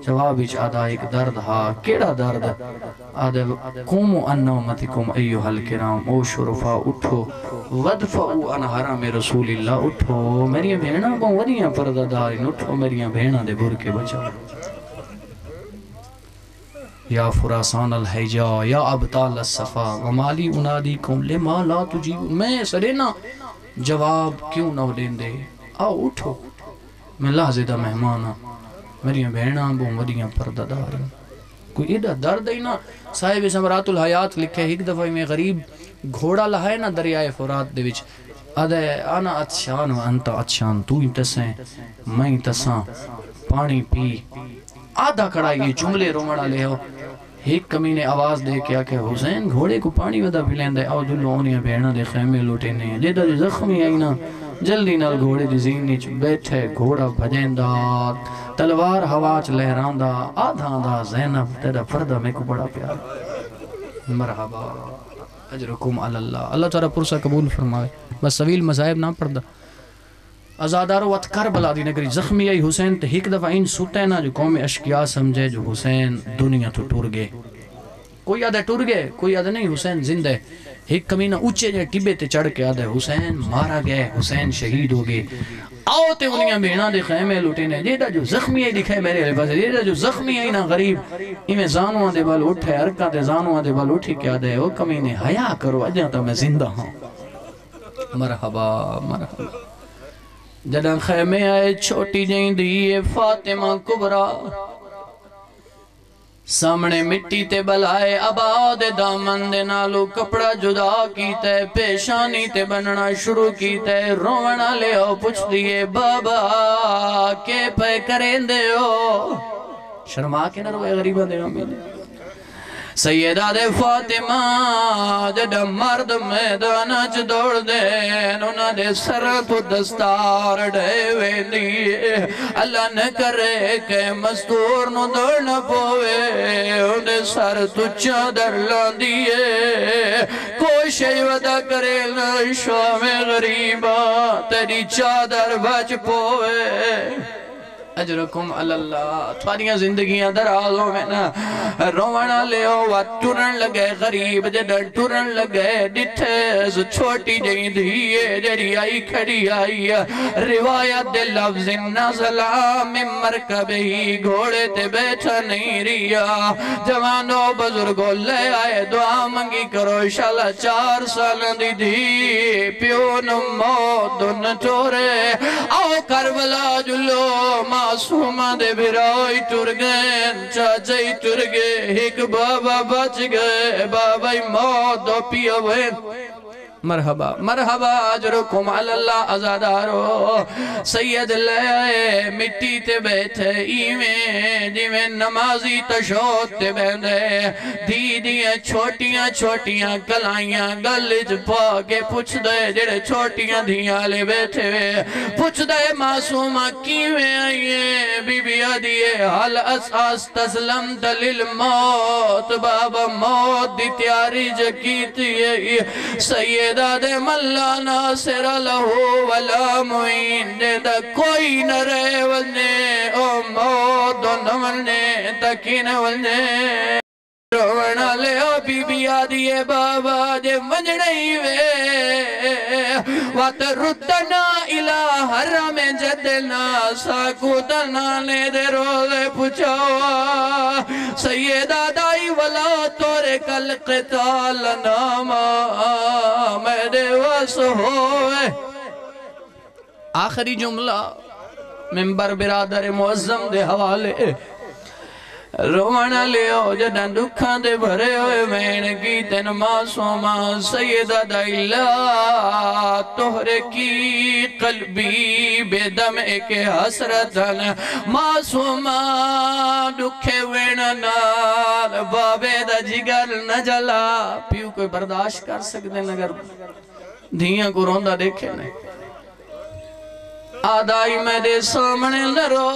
جواب اچ آدھا ایک درد ہا کیڑا درد آدھا قومو انومتکم ایوہ الکرام او شرفا اٹھو ودفعو ان حرام رسول اللہ اٹھو میری بھینا کو ودیاں پردادارین اٹھو میری بھینا دے بھر کے بچاؤ یا فراسان الحیجا یا ابطال الصفا ومالی انادیکم لما لا تجیب میں سرینا جواب کیوں نہ دیں دے آؤ اٹھو میں لازدہ مہمانا میری بہناں بو مدیاں پردادار کوئی ایڈا درد ہی نا صاحب سمرات الحیات لکھے ایک دفعہ میں غریب گھوڑا لہائے نا دریائے فرات دے وچ آدھے آنا اتشان و انتا اتشان تو ہی تسیں میں ہی تساں پانی پی آدھا کڑا یہ جملے رومڑا لے ہو ایک کمینے آواز دے کیا کہ حسین گھوڑے کو پانی ودا پھلین دے آو دلو اونیاں بہناں دے خیمے لوٹے نے جیدہ جو زخمی آئی نا جلدی نال گھوڑے دی زین نیچ بیٹھے گھوڑا بھجین دا تلوار ہواچ لہران دا آدھان دا زینب تیرا فردہ میں کو بڑا پیار مرحبا اجرکم اللہ اللہ تعالیٰ پرسہ قبول فرمائے بس سویل مذاہب نہ پڑھ دا ازادارو وقت کربلا دی نگری زخمی آئی حسین تے ایک دفعہ ان سوٹے نا جو قوم اشکیا سمجھے جو حسین دنیا تو ٹور گئے کوئی آدھے ٹور گئے کوئی آدھے نہیں حسین زندہ ایک کمینہ اونچے جے ٹبے تے چڑھ کے آدھے حسین مارا گئے حسین شہید ہو گئے آؤ تے انہیں بینا دے خیمے لوٹینے جیدہ جو زخمی ہے دکھائے میرے لئے پاسے جیدہ جو زخمی ہے نا غریب ایمیں زانوان دے بال اٹھے ارکا دے زانوان دے بال اٹھی کیا دے او کمینے حیاء کرو اجاں تا میں زندہ ہوں مرحبا مرحبا جدہ خیمے آئے چھوٹی جائیں دیئے فاطمہ کبرا سامنے مٹی تے بلائے آباد دامن دے نالو کپڑا جدا کیتے پیشانی تے بننا شروع کیتے رونا لے او پوچھ دیئے بابا کے پہ کریں دے او شرما کے نہ روئے غریبہ دے امین سیدہ دے فاطمہ جڑا مرد میدانہ چ دوڑ دے انہاں دے سر تو دستار ڈے ویندی اللہ نہ کرے کہ مزدور نو دوڑ نہ پوے ان دے سر تو چادر لاندی کوشش ودا کرے نہ شام غریبہ تیری چادر بچ پوے اجرکم اللہ تھواریاں زندگیاں درازوں میں نا رونا لے ہوا ٹورن لگے غریب جدن ٹورن لگے ڈٹھے سو چھوٹی جائیں دیئے جڑی آئی کھڑی آئی روایت دے لفظ نازلہ میں مرکب ہی گھوڑے تے بیٹھا نہیں ریا جوانوں بزرگوں لے آئے دعا منگی کرو شالا 4 سال دی دی پیون موت دن ٹورے آؤ کربلا جلو معصومہ دے بھرائی ٹر گئے چاچائی ٹر گئے ایک بابا بچ گئے بابائی موت دو پیا ہوئے مرحبا مرحبا اجرکم اللہ ازادارو سید لے آئے مٹی تے بیٹھے ایویں جیویں نمازی تشوت تے بیندے دیدیاں چھوٹیاں چھوٹیاں کلائیاں گلج پا کے پوچھ دے جڑے چھوٹیاں دھیاں لے بیٹھے ہوئے پوچھ دے معصومہ کیویں آئیے بی بی آدیے حال اساس تسلم دلیل موت بابا موت دی تیاری جکیتی ہے سید دے ملا ناصر لہو ولا معین دے دا کوئی نہ رہے ولنے او موت دو نملنے تکی نہ ولنے رونا لے او بی بی آدیے بابا جے منجڑی وے وات ردنا الہ حرم جدنا ساکوتنا لے دے روزے پچھوا سیدہ دائی ولا تورے کل قتال ناما میرے واس ہوئے آخری جملہ ممبر برادر معظم دے حوالے رونا لے او جدن دکھان دے بھرے ہوئے مین کی تن معصومہ سیدہ دائلہ تہرے کی قلبی بے دم ایک حسرتن معصومہ دکھے ویننال بابے دا جگر نہ جلا پیو کوئی برداشت کر سکتے نگر دھیاں کو روندہ دیکھے نہیں آدائی میں دے سامنے لرو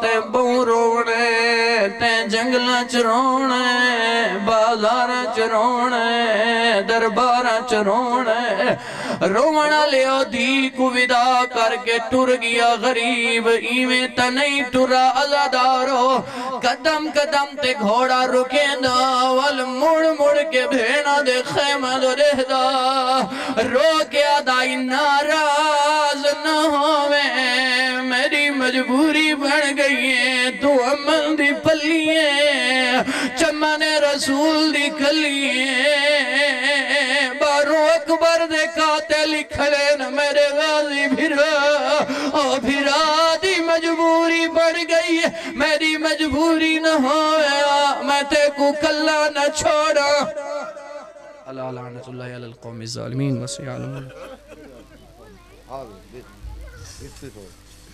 تے بہوں رونے تے جنگلہ چرونے بازارہ چرونے دربارہ چرونے رونا لیا دی کو ودا کر کے ٹر گیا غریب ایویں تا نہیں ٹرا ازادارو قدم قدم تے گھوڑا رکے دا وال مڑ مڑ کے بھینا دے خیمہ دو رہ دا رو کے آدائی ناراض نہ ہوئے میری مجبوری بڑھ گئی ہے تو عمل دی پلیے چمن رسول دی کلیے بارو اکبر دے قاتل کھڑے نہ میرے غازی بھرا دی مجبوری بڑھ گئی ہے میری مجبوری نہ ہویا میں تے کو کلا نہ چھوڑا اللہ لعنت اللہ علی القوم الظالمین وسیع علم